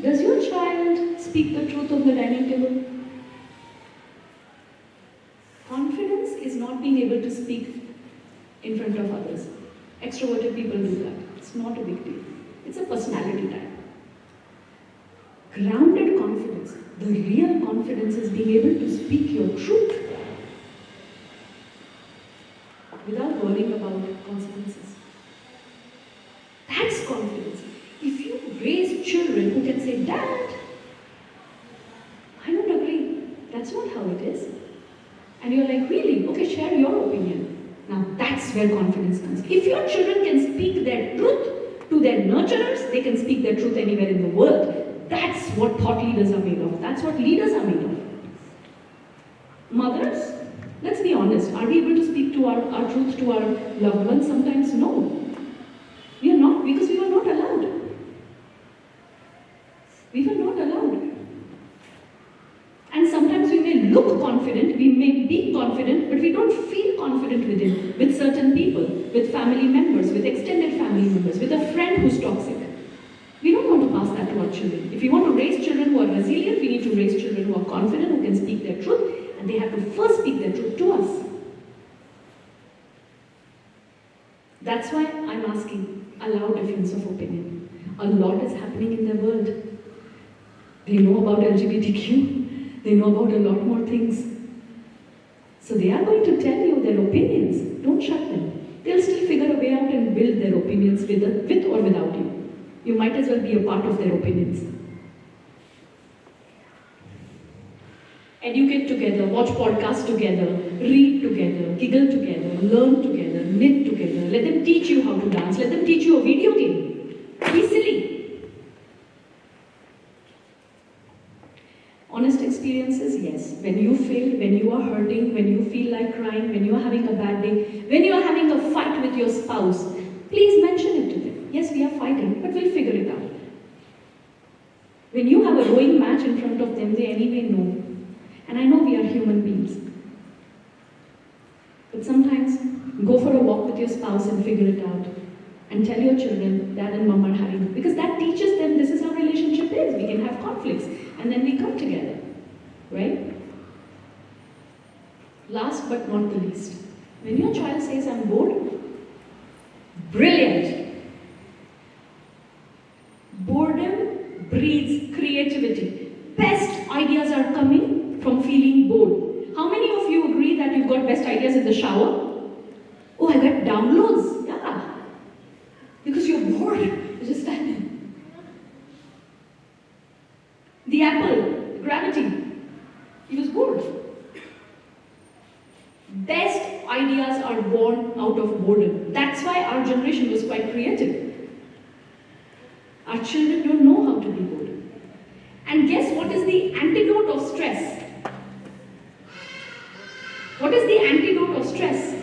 does your child speak the truth on the dining table? Confidence is not being able to speak in front of others. Extroverted people do that. It's not a big deal. It's a personality type. Grounded confidence, the real confidence is being able to speak your truth without worrying about consequences. That's confidence. If you raise children who can say, Dad, I don't agree. That's not how it is. And you're like, really? Okay, share your opinion. Now that's where confidence comes. If your children can speak their truth to their nurturers, they can speak their truth anywhere in the world. That's what thought leaders are made of. That's what leaders are made of. Mothers, let's be honest. Are we able to speak to our truth to our loved ones? Sometimes no. We are not, because we were not allowed. We were not allowed. And sometimes we may look confident, we may be confident, but we don't feel confident with certain people, with family members, with extended family members, with a friend who's toxic. We don't want to pass that to our children. If we want to raise children who are resilient, we need to raise children who are confident, who can speak their truth, and they have to first speak their truth to us. That's why I'm asking, allow difference of opinion. A lot is happening in the world. They know about LGBTQ. They know about a lot more things. So they are going to tell you their opinions. Don't shut them. They'll still figure a way out and build their opinions with or without you. You might as well be a part of their opinions. Educate together, watch podcasts together, read together, giggle together, learn together, knit together. Let them teach you how to dance. Let them teach you a video game. Be silly. Honest experiences, yes. When you fail, when you are hurting, when you feel like crying, when you are having a bad day, when you are having a fight with your spouse, please mention it to them. Yes, we are fighting, but we'll figure it out. When you have a rowing match in front of them, they anyway know. And I know we are human beings. But sometimes, go for a walk with your spouse and figure it out. And tell your children, Dad and Mom are having, because that teaches them this is how relationship is. We can have conflicts and then we come together. Right? Last but not the least, when your child says, I'm bored, brilliant. Boredom breeds creativity. Best ideas are coming from feeling bored. How many of you agree that you've got best ideas in the shower? Oh, I got downloads. Yeah. Because you're bored. You're just standing. The apple, gravity. He was bored. Best ideas are born out of boredom. That's why our generation was quite creative. Our children don't know how to be bored. And guess what is the antidote of stress? What is the antidote of stress?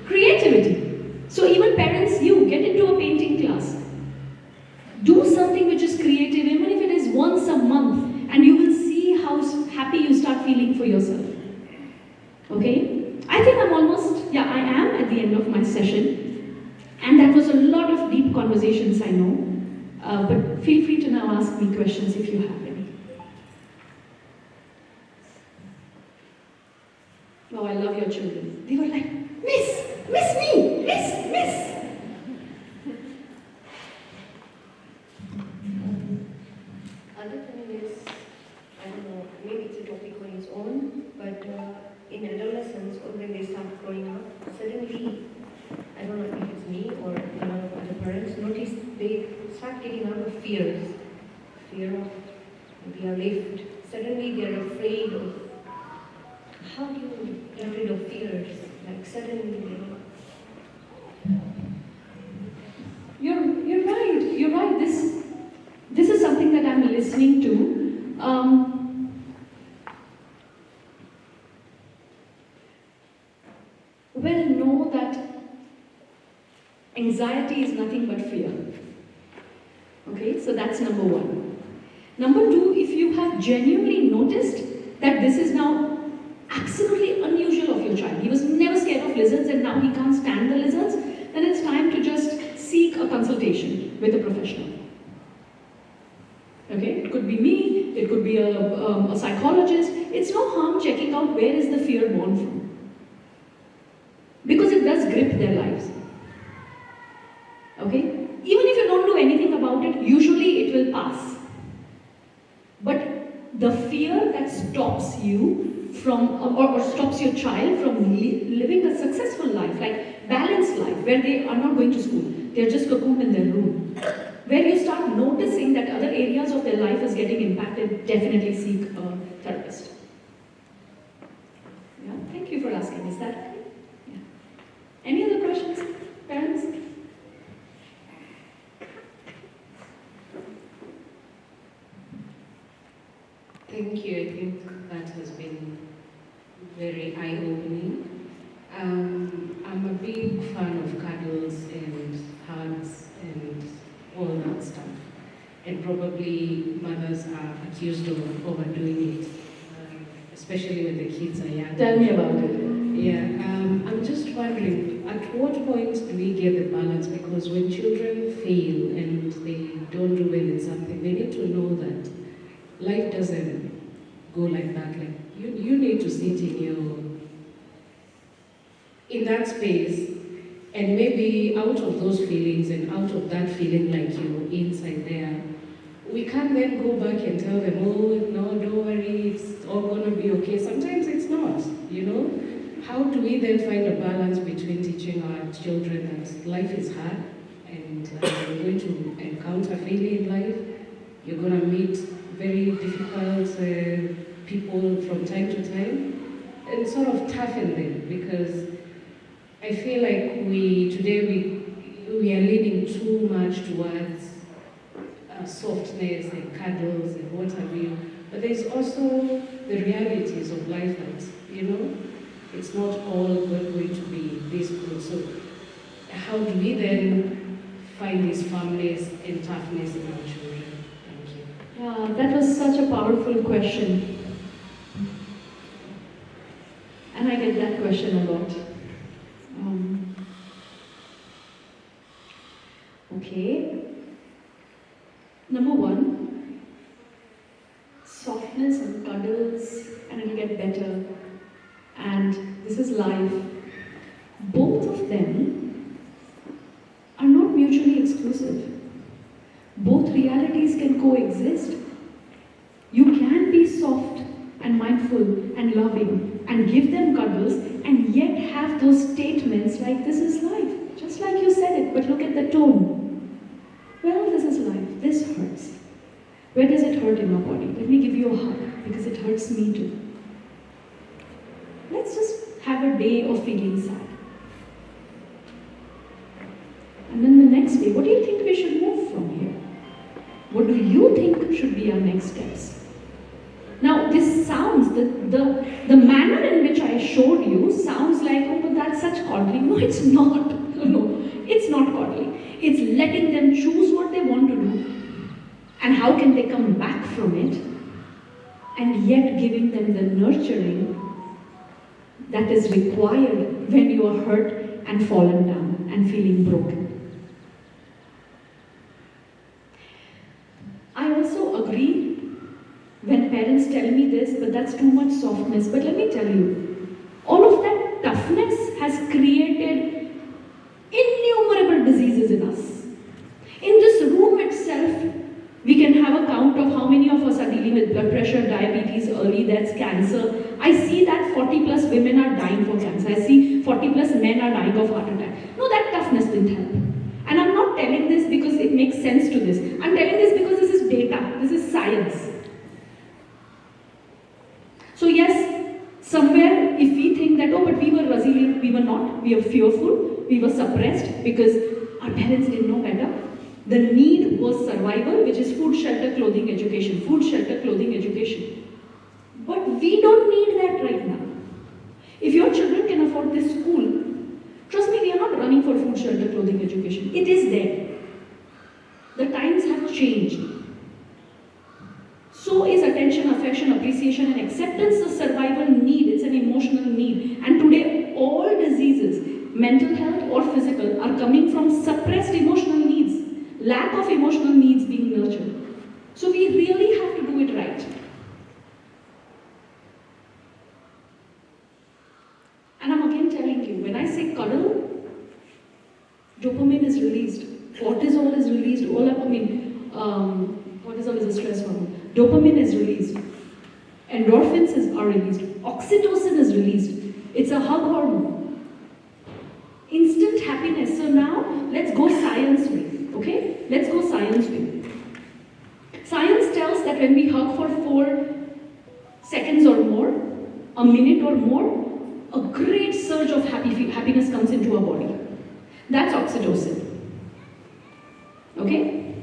Creativity. So even parents, you get into a painting class. Do something which is creative, even if it is once a month, and you will see how happy you start feeling for yourself. Okay? I think I am at the end of my session. And that was a lot of deep conversations, I know. But feel free to now ask me questions if you have any. Oh, I love your children. They were like, miss me, miss. Other thing is, I don't know, maybe it's a topic on its own, but in adolescence or when they start growing up, suddenly, I don't know if it's me or a lot of other parents, notice they start getting out of fears. Fear of maybe a lift. Suddenly they're afraid of, how do you get rid of fears? Like suddenly they don't. You're right. This is something that I'm listening to. Well, know that anxiety is nothing but fear. Okay, so that's number one. Number two, if you have genuinely noticed that this is now absolutely unusual of your child, he was never scared of lizards and now he can't stand the lizards, then it's time to just seek a consultation with a professional. Okay, it could be me, it could be a psychologist. It's no harm checking out where is the fear born from. Because it does grip their lives. Okay? Even if you don't do anything about it, usually it will pass. But the fear that stops you from, or stops your child from living a successful life, like balanced life, where they are not going to school, they're just cocooned in their room. Where you start noticing that other areas of their life is getting impacted, definitely seek a therapist. Yeah, thank you for asking. Is that okay? Yeah. Any other questions, parents? Thank you. I think that has been very eye-opening. I'm a big fan of cuddles and hugs and all that stuff. And probably mothers are accused of overdoing it, especially when the kids are young. Tell me about it. Yeah, I'm just wondering, at what point do we get the balance? Because when children fail and they don't do well in something, they need to know that life doesn't go like that. Like you need to sit in that space, and maybe out of those feelings and out of that feeling like you're inside there, we can't then go back and tell them, oh no, don't worry, it's all gonna be okay. Sometimes it's not, How do we then find a balance between teaching our children that life is hard and you're going to encounter failure in life, you're going to meet very difficult people from time to time, and sort of toughen them, because I feel like today we are leaning too much towards softness and cuddles and what have you, but there's also the realities of life that, it's not all going to be this good. So how do we then then find this firmness and toughness in our children? Thank you. Yeah, that was such a powerful question. And I get that question a lot. Okay. Number one, softness and cuddles, and it'll get better. And this is life. Both of them are not mutually exclusive. Both realities can coexist. You can be soft and mindful and loving and give them cuddles and yet have those statements like this is life. Just like you said it, but look at the tone. Well, this is life. This hurts. Where does it hurt in your body? Let me give you a hug because it hurts me too. Let's just have a day of feeling sad. And then the next day, what do you think we should move from here? What do you think should be our next steps? Now, this sounds, the manner in which I showed you sounds like, oh, but that's such coddling. No, it's not. No, it's not coddling. It's letting them choose what they want to do and how can they come back from it, and yet giving them the nurturing that is required when you are hurt and fallen down and feeling broken. I also agree when parents tell me this, but that's too much softness. But let me tell you, all of that toughness has created innumerable diseases in us. In this room itself, we can have a count of how many of us are dealing with blood pressure, diabetes, early deaths, cancer. I see that 40 plus women are dying for cancer. I see 40 plus men are dying of heart attack. No, that toughness didn't help. And I'm not telling this because it makes sense to this. I'm telling this because this is data. This is science. So yes, somewhere if we think that, oh, but we were resilient, we were not. We were fearful. We were suppressed because our parents didn't know better. The need was survival, which is food, shelter, clothing, education. Food, shelter, clothing, education. But we don't need that right now. If your children can afford this school, trust me, we are not running for food, shelter, clothing, education. It is there. The times have changed. So is attention, affection, appreciation, and acceptance a survival need. It's an emotional need. And today, all diseases, mental health or physical, are coming from suppressed emotional needs. Lack of emotional needs being nurtured. So we really have to do it right. And I'm again telling you, when I say cuddle, dopamine is released, cortisol is released, cortisol is a stress hormone. Dopamine is released, endorphins are released, oxytocin is released. It's a hug hormone. Instant happiness. So now, let's go science way. Okay? Let's go science way. Science tells that when we hug for 4 seconds or more, a minute or more, a great surge of happiness comes into our body. That's oxytocin. Okay?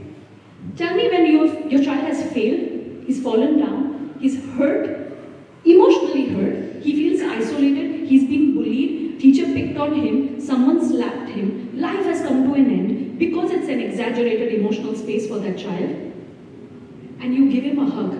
Tell me when your child has failed, he's fallen down, he's hurt, emotionally hurt, he feels isolated, he's been bullied, teacher picked on him, someone slapped him, life has come to an end because it's an exaggerated emotional space for that child, and you give him a hug.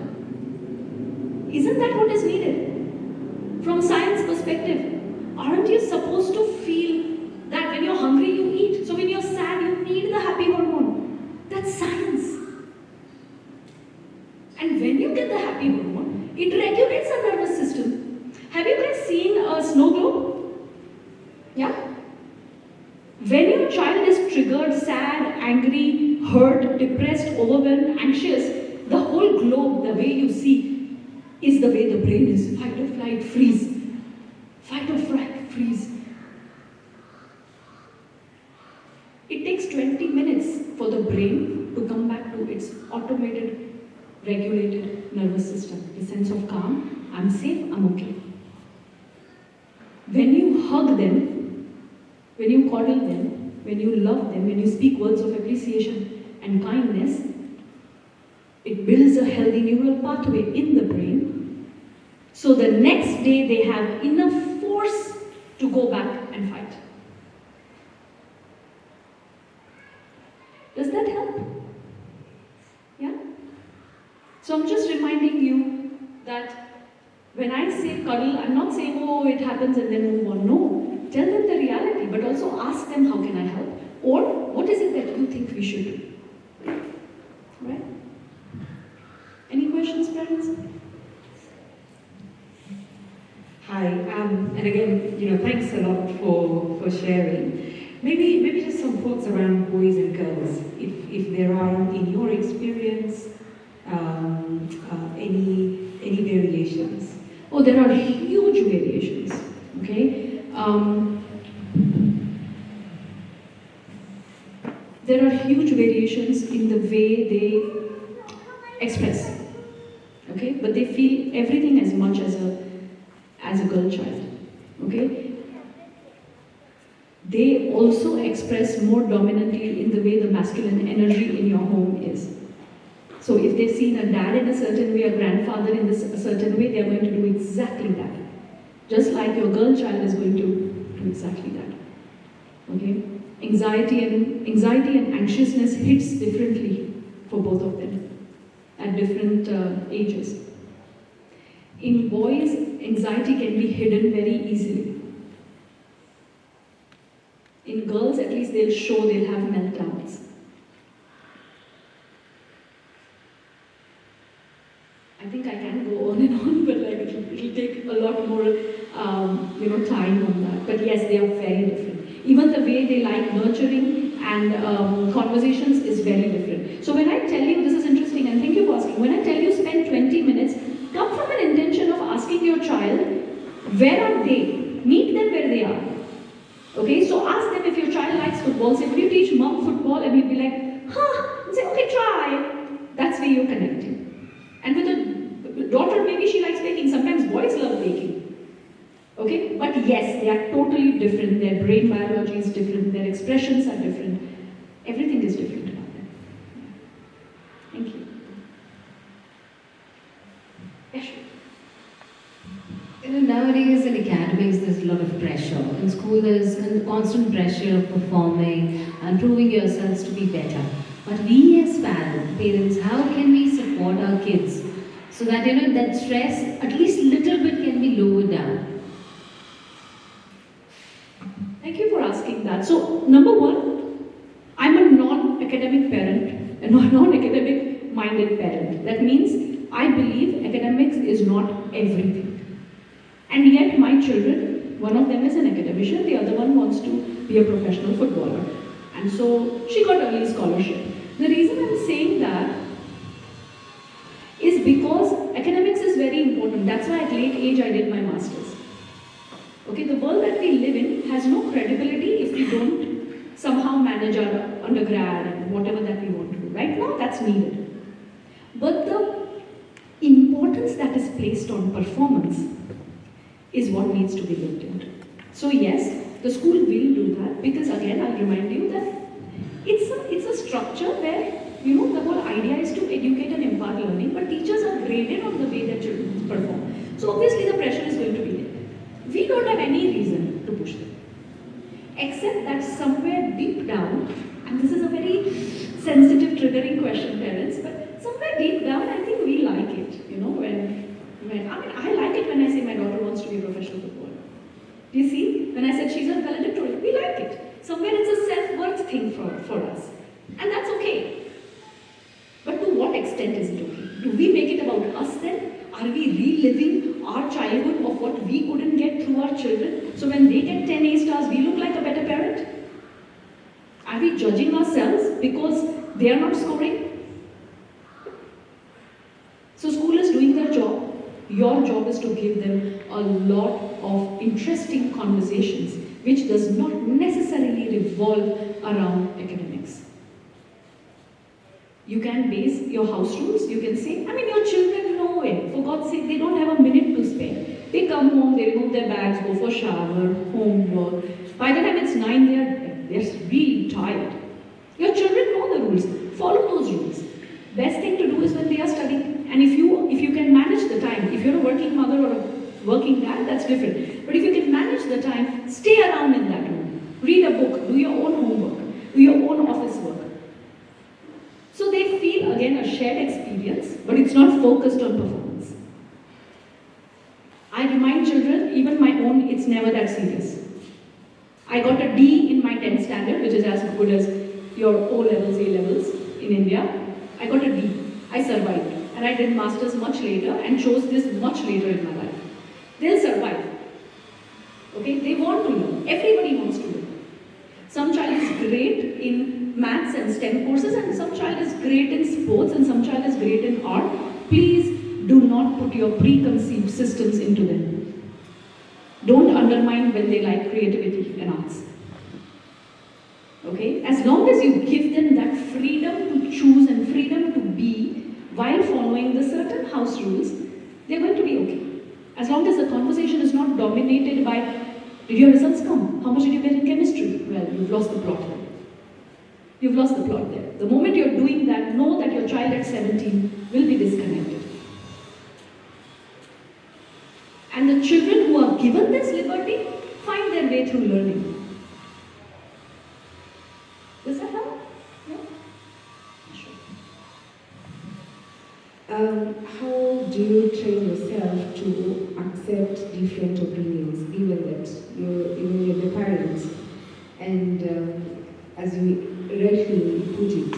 Isn't that what is needed? From science perspective, aren't you supposed to feel that when you're hungry you eat, so when you're sad you need the happy hormone? That's science. And when you get the happy hormone, it regulates our nervous system. Have you guys seen a snow globe? Yeah? When your child is triggered, sad, angry, hurt, depressed, overwhelmed, anxious, the whole globe, the way you see, is the way the brain is. Fight or flight, freeze. Fight or flight, freeze. It takes 20 minutes for the brain to come back to its automated, regulated nervous system. The sense of calm, I'm safe, I'm okay. When you hug them, when you coddle them, when you love them, when you speak words of appreciation and kindness, it builds a healthy neural pathway in the brain. So the next day they have enough force to go back and fight. So I'm just reminding you that when I say cuddle, I'm not saying, oh, it happens and then move on. No. Tell them the reality, but also ask them, how can I help? Or, what is it that you think we should do? Right? Any questions, parents? Hi, and again, thanks a lot for sharing. Maybe just some thoughts around boys and girls, if there are, in your experience, any variations. Oh, there are huge variations, okay? There are huge variations in the way they express, okay? But they feel everything as much as a girl child, okay? They also express more dominantly in the way the masculine energy in your home is. So if they've seen a dad in a certain way, a grandfather in a certain way, they're going to do exactly that. Just like your girl child is going to do exactly that. Okay? Anxiety and anxiousness hits differently for both of them at different ages. In boys, anxiety can be hidden very easily. In girls, at least they'll have meltdowns. I think I can go on and on, but it'll take a lot more, time on that. But yes, they are very different. Even the way they like nurturing and conversations is very different. So when I tell you, this is interesting, and thank you for asking. When I tell you spend 20 minutes, come from an intention of asking your child, where are they? Meet them where they are. Okay, so ask them if your child likes football. Say, would you teach mom football? And you'd be like, huh? And say, okay, try. That's where you're connecting. And with a daughter, maybe she likes baking. Sometimes boys love baking. Okay, but yes, they are totally different. Their brain biology is different. Their expressions are different. Everything is different about them. Thank you. Yes, sure. Nowadays in academics there's a lot of pressure. In school there's constant pressure of performing and proving yourselves to be better. But we as parents, how can we support our kids so that that stress at least little bit can be lowered down? Thank you for asking that. So, number one, I'm a non-academic parent, a non-academic minded parent. That means I believe academics is not everything. And yet my children, one of them is an academician, the other one wants to be a professional footballer. And so she got early scholarship. The reason I'm saying that is because academics is very important. That's why at late age I did my master's. Okay, the world that we live in has no credibility if we don't somehow manage our undergrad and whatever that we want to do. Right now, that's needed. But the importance that is placed on performance is what needs to be looked into. So yes, the school will do that because again, I'll remind you that it's a structure where the whole idea is to educate and impart learning, but teachers are graded on the way their children perform. So obviously the pressure is going to be there. We don't have any reason to push them. Except that somewhere deep down, and this is a very sensitive, triggering question, parents, but somewhere deep down, I think we like it. I like it when I say my daughter wants to be a professional footballer. Do you see? When I said she's a valedictorian, we like it. Somewhere it's a self-worth thing for us. And that's okay. But to what extent is it okay? Do we make it about us then? Are we reliving our childhood of what we couldn't get through our children? So when they get 10 A stars, we look like a better parent? Are we judging ourselves because they are not scoring? So school is doing their job. Your job is to give them a lot of interesting conversations which does not necessarily revolve around academics. You can base your house rules, you can say, your children know it. For God's sake, they don't have a minute to spare. They come home, they remove their bags, go for shower, homework. By the time it's 9, they're really tired. Your children know the rules. Follow those rules. Best thing to do is when they are studying. And if you can manage the time, if you're a working mother or a working dad, that's different. But if you can manage the time, stay around in that room. Read a book, do your own homework, do your own office work. So they feel again a shared experience, but it's not focused on performance. I remind children, even my own, it's never that serious. I got a D in my 10th standard, which is as good as your O levels, A levels in India. I got a D. I survived. And I did masters much later and chose this much later in my life. They'll survive. Okay? They want to learn. Everybody wants to learn. Some child is great in maths and STEM courses, and some child is great in sports, and some child is great in art. Please do not put your preconceived systems into them. Don't undermine when they like creativity and arts. Okay? As long as you give them that freedom to choose and freedom to be while following the certain house rules, they're going to be okay. As long as the conversation is not dominated by, did your results come? How much did you get in chemistry? Well, you've lost the plot there. You've lost the plot there. The moment you're doing that, know that your child at 17 will be disconnected. And the children who are given this liberty find their way through learning. Does that help? Yeah? Sure. How do you train yourself to accept different opinions, given that you're the parents? And as you rightly put it,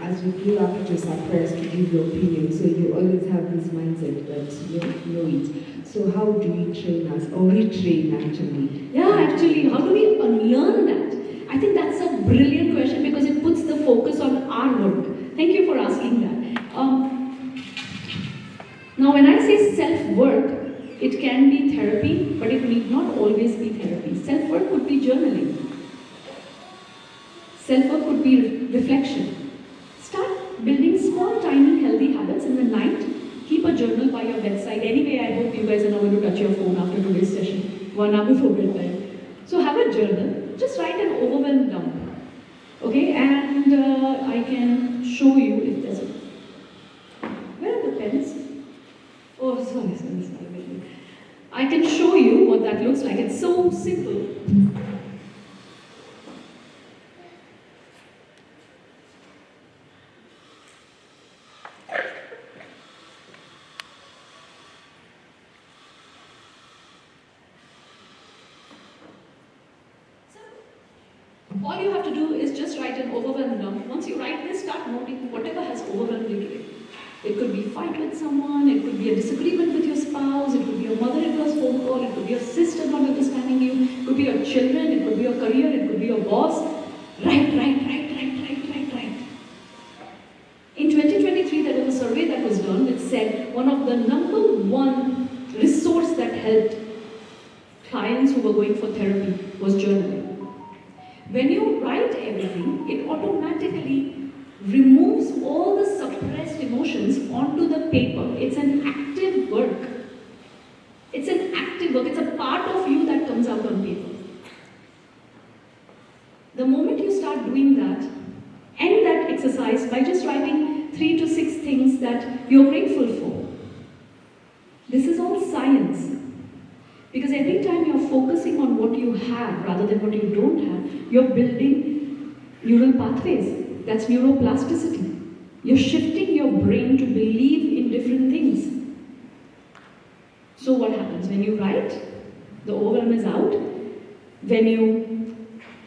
as we grew up, it was suppressed to give your opinion, so you always have this mindset that you know it. So how do you train us, or retrain actually? Yeah, actually, how do we unlearn that? I think that's a brilliant question because it puts the focus on our work. Thank you for asking that. Now, when I say self-work, it can be therapy, but it need not always be therapy. Self-work could be journaling. Self-work could be reflection. Start building small, tiny, healthy habits in the night. Keep a journal by your bedside. Anyway, I hope you guys are not going to touch your phone after today's session, 1 hour before bedtime. So have a journal. Just write an overwhelm down. Okay, and I can show you if there's a... Where are the pens? Oh, sorry. I can show you what that looks like. It's so simple. All you have to do is just write an overwhelm down. Once you write this, start noting whatever has overwhelmed you today. It could be fight with someone, it could be a disagreement with your spouse, it could be your mother-in-law's phone call, it could be your sister not understanding you, it could be your children, it could be your career, it could be your boss. Write. In 2023, there was a survey that was done which said one of the number one resource that helped clients who were going for therapy was journaling. When you write everything, it automatically removes all the suppressed emotions onto the paper. It's an active work. It's an active work. It's a part of you that comes out on paper. The moment you start doing that, end that exercise by just writing 3 to 6 things that you're grateful for. This is all science. Because every time you're focusing on what you have rather than what you don't have, you're building neural pathways. That's neuroplasticity. You're shifting your brain to believe in different things. So what happens? When you write, the overwhelm is out. When you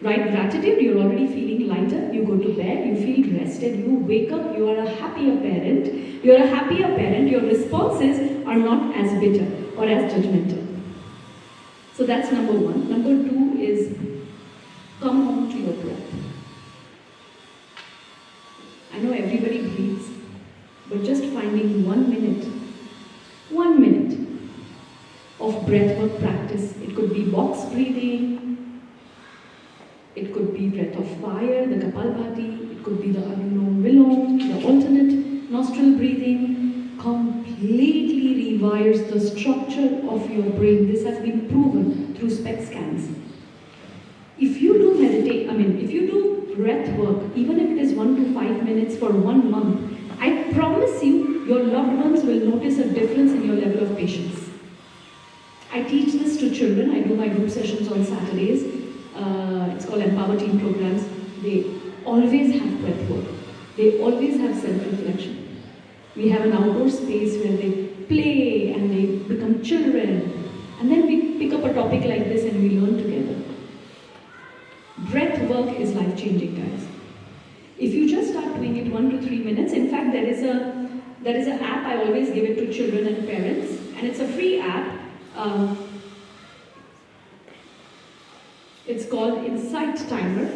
write gratitude, you're already feeling lighter. You go to bed, you feel rested, you wake up, you are a happier parent. You're a happier parent, your responses are not as bitter or as judgmental. So that's number one. Number two is come home to your breath. I know everybody breathes, but just finding 1 minute of breathwork practice. It could be box breathing, it could be breath of fire, the Kapalbhati, it could be the Anulom Vilom, the alternate nostril breathing. Completely rewires the structure of your brain. This has been proven through SPECT scans. If you do if you do breath work, even if it is 1 to 5 minutes for 1 month, I promise you, your loved ones will notice a difference in your level of patience. I teach this to children. I do my group sessions on Saturdays. It's called Empower Team Programs. They always have breath work. They always have self-reflection. We have an outdoor space where they play and they become children. And then we pick up a topic like this and we learn together. Breath work is life-changing, guys. If you just start doing it 1 to 3 minutes, in fact, there is an app I always give it to children and parents, and it's a free app. It's called Insight Timer.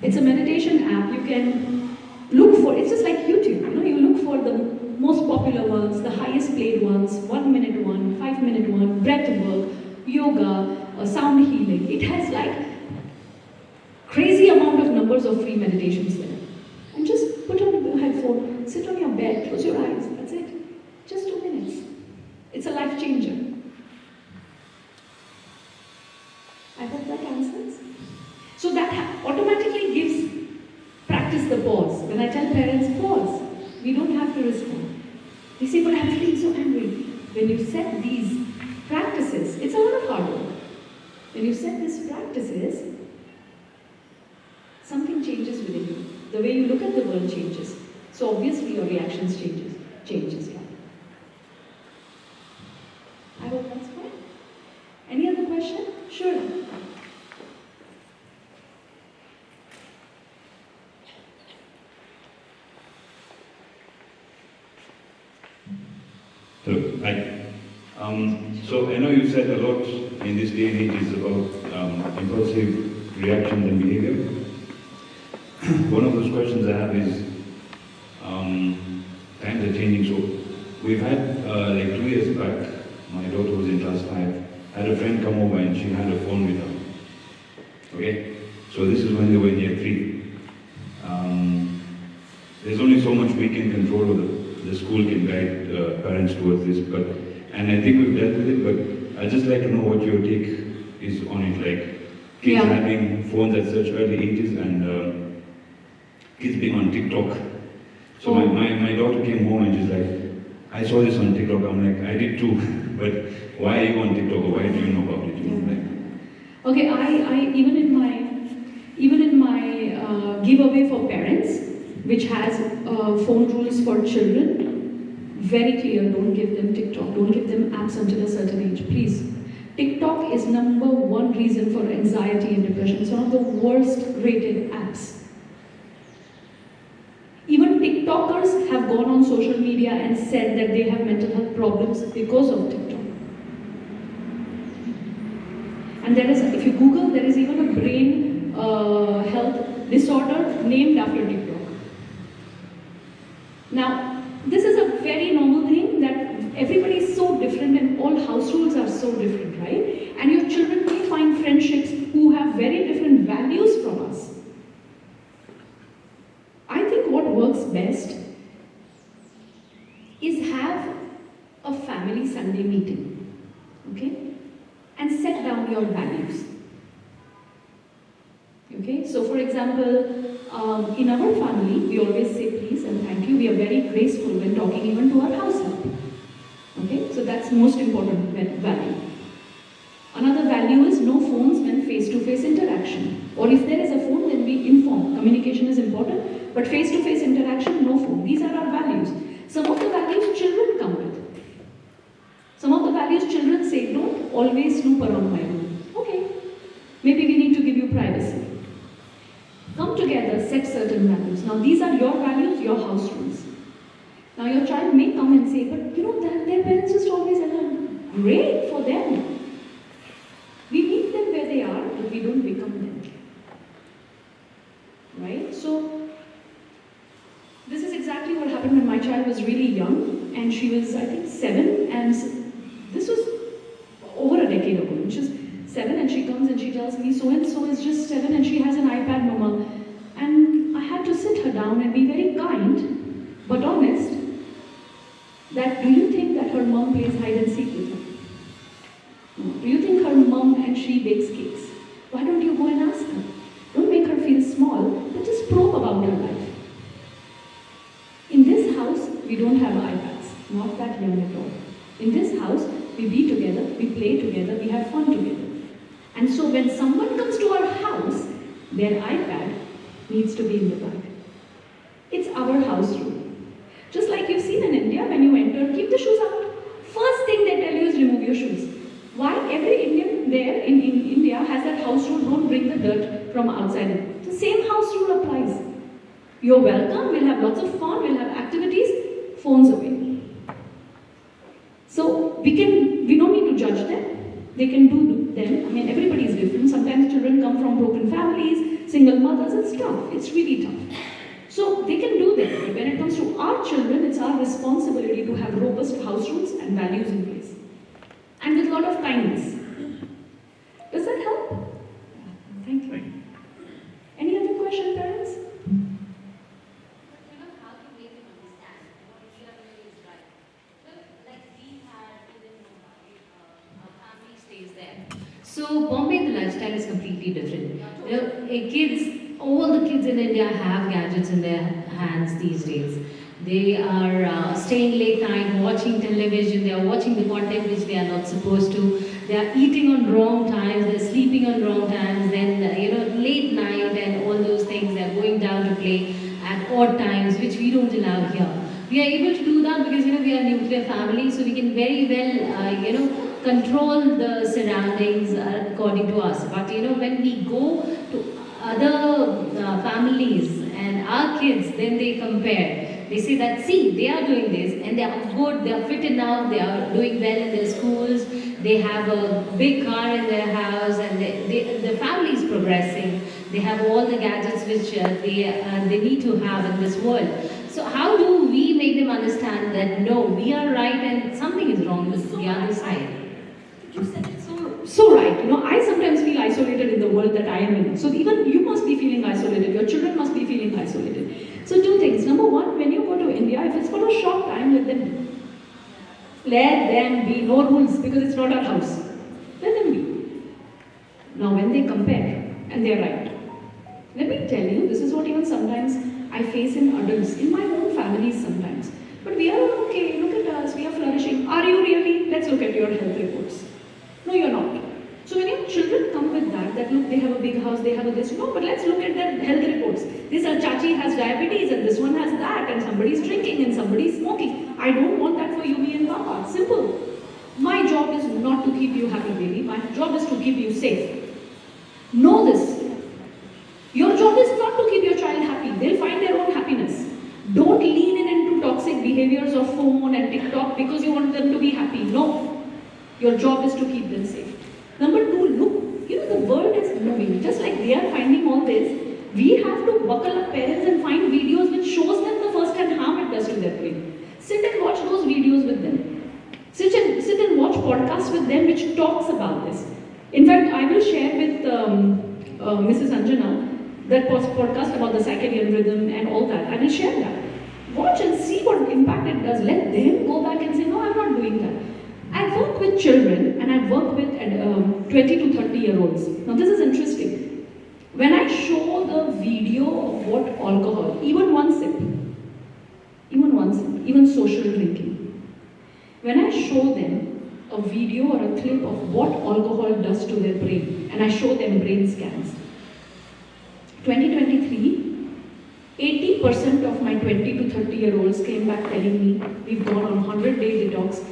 It's a meditation app. You can look for, it's just like YouTube, you look for the most popular ones, the highest played ones, 1 minute one, 5 minute one, breath work, yoga, sound healing. It has like crazy amount of numbers of free meditations there. And just put on the headphone, sit on your bed, close your eyes, that's it. Just 2 minutes. It's a life changer. I hope that answers. So that automatically gives practice the pause. When I tell parents pause, we don't have to respond. They say, but I'm feeling so angry. When you set these practices, it's a lot of hard work. When you set these practices, something changes within you. The way you look at the world changes. So obviously your reactions changes. Yeah. I hope that's fine. Any other question? Sure. Hello. Hi. So I know you said a lot in this day and age is about impulsive reactions and behavior. One of those questions I have is, times are changing. So we've had, like 2 years back, my daughter was in class 5, had a friend come over and she had a phone with her. Okay? So this is when they were in year 3. There's only so much we can control, or the school can guide parents towards this, and I think we've dealt with it, but I'd just like to know what your take is on it, like kids having phones at such early ages and kids being on TikTok. So my daughter came home and she's like, I saw this on TikTok. I'm like, I did too, but why are you on TikTok, or why do you know about it? You know, like, okay, I even in my giveaway for parents, which has phone rules for children, very clear, don't give them TikTok, don't give them apps until a certain age, please. TikTok is #1 reason for anxiety and depression. It's one of the worst rated apps. Even TikTokers have gone on social media and said that they have mental health problems because of TikTok. And there is, if you Google, there is even a brain health disorder named after TikTok. Now, this is a very normal thing that everybody is so different and all house rules are so different, right? And your children may find friendships who have very different values from us. I think what works best is have a family Sunday meeting, okay? And set down your values. Okay, so for example, in our family, we always say please and thank you. We are very graceful when talking even to our house help. Okay, so that's most important value. Another value is no phones when face-to-face interaction. Or if there is a phone, then we inform. Communication is important, but face-to-face interaction, no phone. These are our values. Some of the values children come with. Some of the values children say, don't always snoop around my room. Okay, maybe we need to give you privacy. Come together, set certain values. Now these are your values, your house rules. Now your child may come and say, but you know that their parents just always alone. Great for them. We meet them where they are, but we don't become them. Right? So this is exactly what happened when my child was really young, and she was, I think, 7, and this was over a decade ago. And she's 7 and she comes and she tells me, so and so is just 7 and she has an iPad, mama. And I had to sit her down and be very kind, but honest, that do you think that her mom plays hide and seek with her? No. Do you think her mom and she bakes cakes? Why don't you go and ask her? Don't make her feel small, but just probe about her life. In this house, we don't have iPads, not that young at all. In this house, we be together, we play together, we have fun together. And so when someone comes to our house, their iPad needs to be in the bag. It's our house rule. Just like you've seen in India, when you enter, keep the shoes out. First thing they tell you is remove your shoes. Why? Every Indian there in India has that house rule, don't bring the dirt from outside in. The same house rule applies. You're welcome, we'll have lots of fun, we'll have activities, phones away. So we don't need to judge them. They can do them. I mean, everybody is different. Sometimes children come from broken families, single mothers, it's tough. It's really tough. So they can do that. But when it comes to our children, it's our responsibility to have robust house rules and values in place. And with a lot of kindness. Does that help? Thank you. Any other question, parents? How to make them understand what you are doing is right. Like we had, even our family stays there. So Bombay, the lifestyle is completely different. All the kids in India have gadgets in their hands these days. They are staying late night, watching television, they are watching the content which they are not supposed to. They are eating on wrong times, they are sleeping on wrong times, then late night and all those things, they are going down to play at odd times, which we don't allow here. We are able to do that because we are a nuclear family, so we can very well control the surroundings according to us. But when we go to other families and our kids, then they compare. They say that, see, they are doing this and they are good, they are fit enough, they are doing well in their schools, they have a big car in their house, and the family is progressing. They have all the gadgets which they need to have in this world. So how do we make them understand that no, we are right and something is wrong with the other side? You said it so right. I sometimes feel isolated in the world that I am in. So even you must be feeling isolated. Your children must be feeling isolated. So two things. Number one, when you go to India, if it's for a short time, let them be. Let them be. No rules, because it's not our house. Let them be. Now when they compare, and they're right. Let me tell you, this is what even sometimes I face in adults, in my own families sometimes. But we are okay, look at us, we are flourishing. Are you really? Let's look at your health reports. No, you're not. So when your children come with that look, they have a big house, they have a this, no, but let's look at their health reports. This chachi has diabetes and this one has that and somebody's drinking and somebody's smoking. I don't want that for you, me and Papa. Simple. My job is not to keep you happy, baby. My job is to keep you safe. Know this. Your job is not to keep your child happy. They'll find their own happiness. Don't lean in into toxic behaviors of phone and TikTok because you want them to be happy. No. Your job is to keep them safe. Number two, look, the world is moving. Just like they are finding all this, we have to buckle up parents and find videos which shows them the first-hand harm it does to their brain. Sit and watch those videos with them. Sit and watch podcasts with them which talks about this. In fact, I will share with Mrs. Anjana that podcast about the circadian rhythm and all that. I will share that. Watch and see what impact it does. Let them go back and say, no, I'm not doing that. I work with children and I work with 20 to 30 year olds. Now this is interesting. When I show the video of what alcohol, even one sip, even social drinking, when I show them a video or a clip of what alcohol does to their brain, and I show them brain scans, 2023, 80% of my 20 to 30 year olds came back telling me we've gone on 100-day detox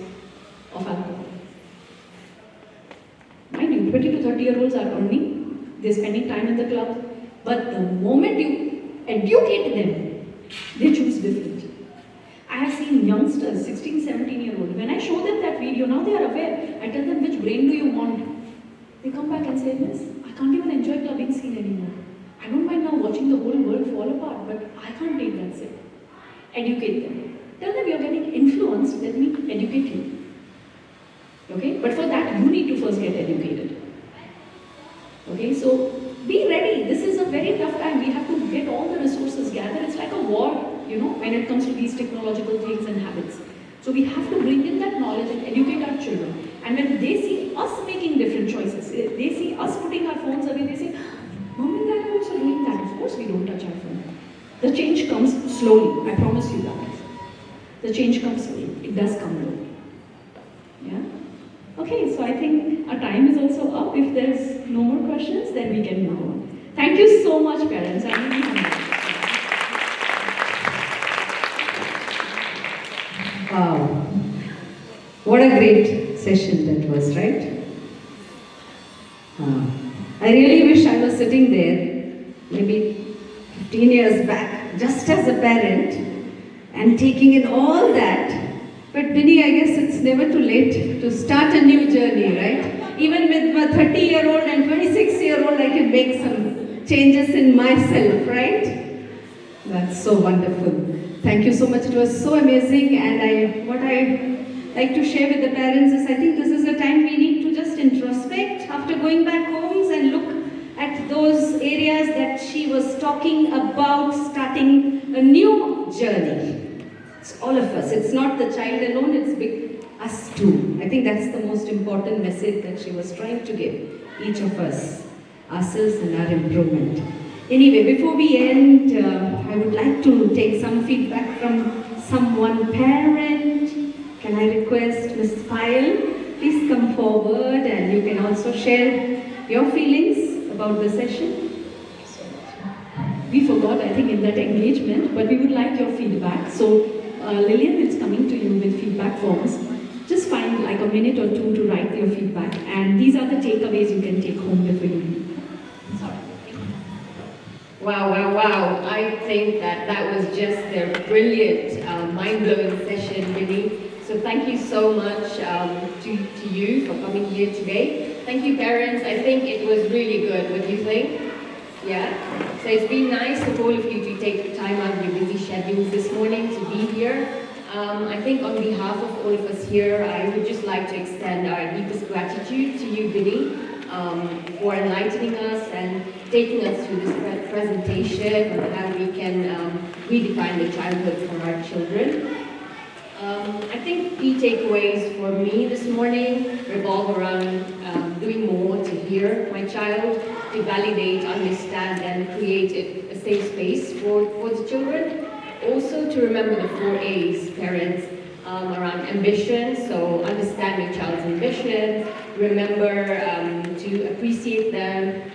of alcohol. Mind you, 20 to 30 year olds are earning, they're spending time in the club, but the moment you educate them, they choose different. I have seen youngsters, 16, 17 year old, when I show them that video, now they are aware. I tell them, which brain do you want? They come back and say, Miss, I can't even enjoy clubbing scene anymore. I don't mind now watching the whole world fall apart, but I can't take that sip. Educate them. Tell them you're getting influenced, let me educate you. Okay? But for that, you need to first get educated. Okay? So, be ready. This is a very tough time. We have to get all the resources gathered. It's like a war, when it comes to these technological things and habits. So, we have to bring in that knowledge and educate our children. And when they see us making different choices, they see us putting our phones away, they say, Mom and Dad are also doing that. Of course, we don't touch our phone. The change comes slowly. I promise you that. The change comes slowly. It does come though. Yeah? Okay, so I think our time is also up. If there's no more questions, then we can move on. Thank you so much, parents. I really humbled. Wow. What a great session that was, right? I really wish I was sitting there, maybe 15 years back, just as a parent, and taking in all that. But Vinny, I guess it's never too late to start a new journey, right? Even with a 30-year-old and 26-year-old, I can make some changes in myself, right? That's so wonderful. Thank you so much. It was so amazing. And what I like to share with the parents is I think this is a time we need to just introspect after going back homes and look at those areas that she was talking about, starting a new journey. It's all of us. It's not the child alone, it's us too. I think that's the most important message that she was trying to give. Each of us, ourselves and our improvement. Anyway, before we end, I would like to take some feedback from someone parent. Can I request Ms. Payal, please come forward and you can also share your feelings about the session. We forgot, I think, in that engagement, but we would like your feedback. So Lillian is coming to you with feedback forms. Just find like a minute or two to write your feedback, and these are the takeaways you can take home before you leave. Sorry. Wow, wow, wow. I think that was just a brilliant, mind-blowing session, Vinny. So thank you so much to you for coming here today. Thank you, parents. I think it was really good. What do you think? Yeah? So it's been nice of all of you to take the time out of your busy schedules this morning to be here. I think on behalf of all of us here, I would just like to extend our deepest gratitude to you, Vinny, for enlightening us and taking us through this presentation on how we can redefine the childhood for our children. I think key takeaways for me this morning revolve around doing more to hear my child, to validate, understand, and create a safe space for the children. Also to remember the 4 A's, parents, around ambition, so understand your child's ambitions, remember to appreciate them,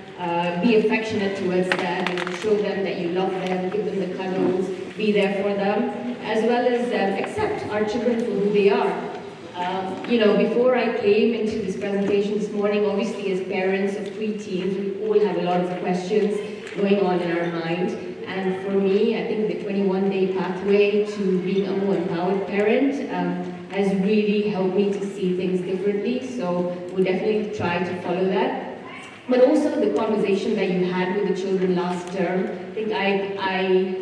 be affectionate towards them, show them that you love them, give them the cuddles, be there for them, as well as accept our children for who they are. Before I came into this presentation this morning, obviously as parents of 3 teens, we all have a lot of questions going on in our mind. And for me, I think the 21-day pathway to being a more empowered parent has really helped me to see things differently. So we'll definitely try to follow that. But also the conversation that you had with the children last term. I think I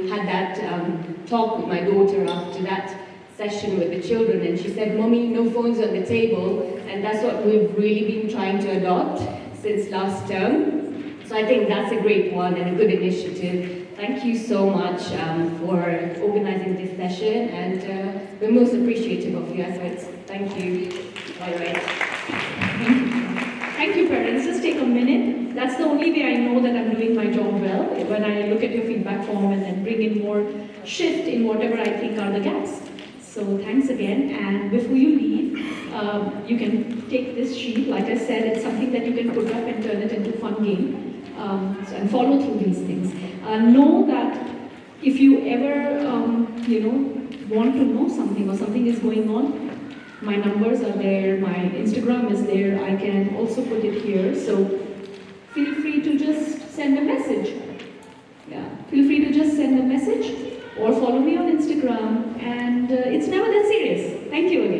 had that talk with my daughter after that session with the children, and she said, "Mommy, no phones on the table," and that's what we've really been trying to adopt since last term. So I think that's a great one and a good initiative. Thank you so much for organizing this session, and we're most appreciative of your efforts. Thank you. All right. Thank you, parents. Just take a minute. That's the only way I know that I'm doing my job well, when I look at your feedback form and then bring in more shift in whatever I think are the gaps. So thanks again, and before you leave, you can take this sheet. Like I said, it's something that you can put up and turn it into a fun game, and follow through these things. Know that if you ever, want to know something or something is going on, my numbers are there, my Instagram is there, I can also put it here, so feel free to just send a message. Yeah, feel free to just send a message or follow me on Instagram, and it's never that serious. Thank you again.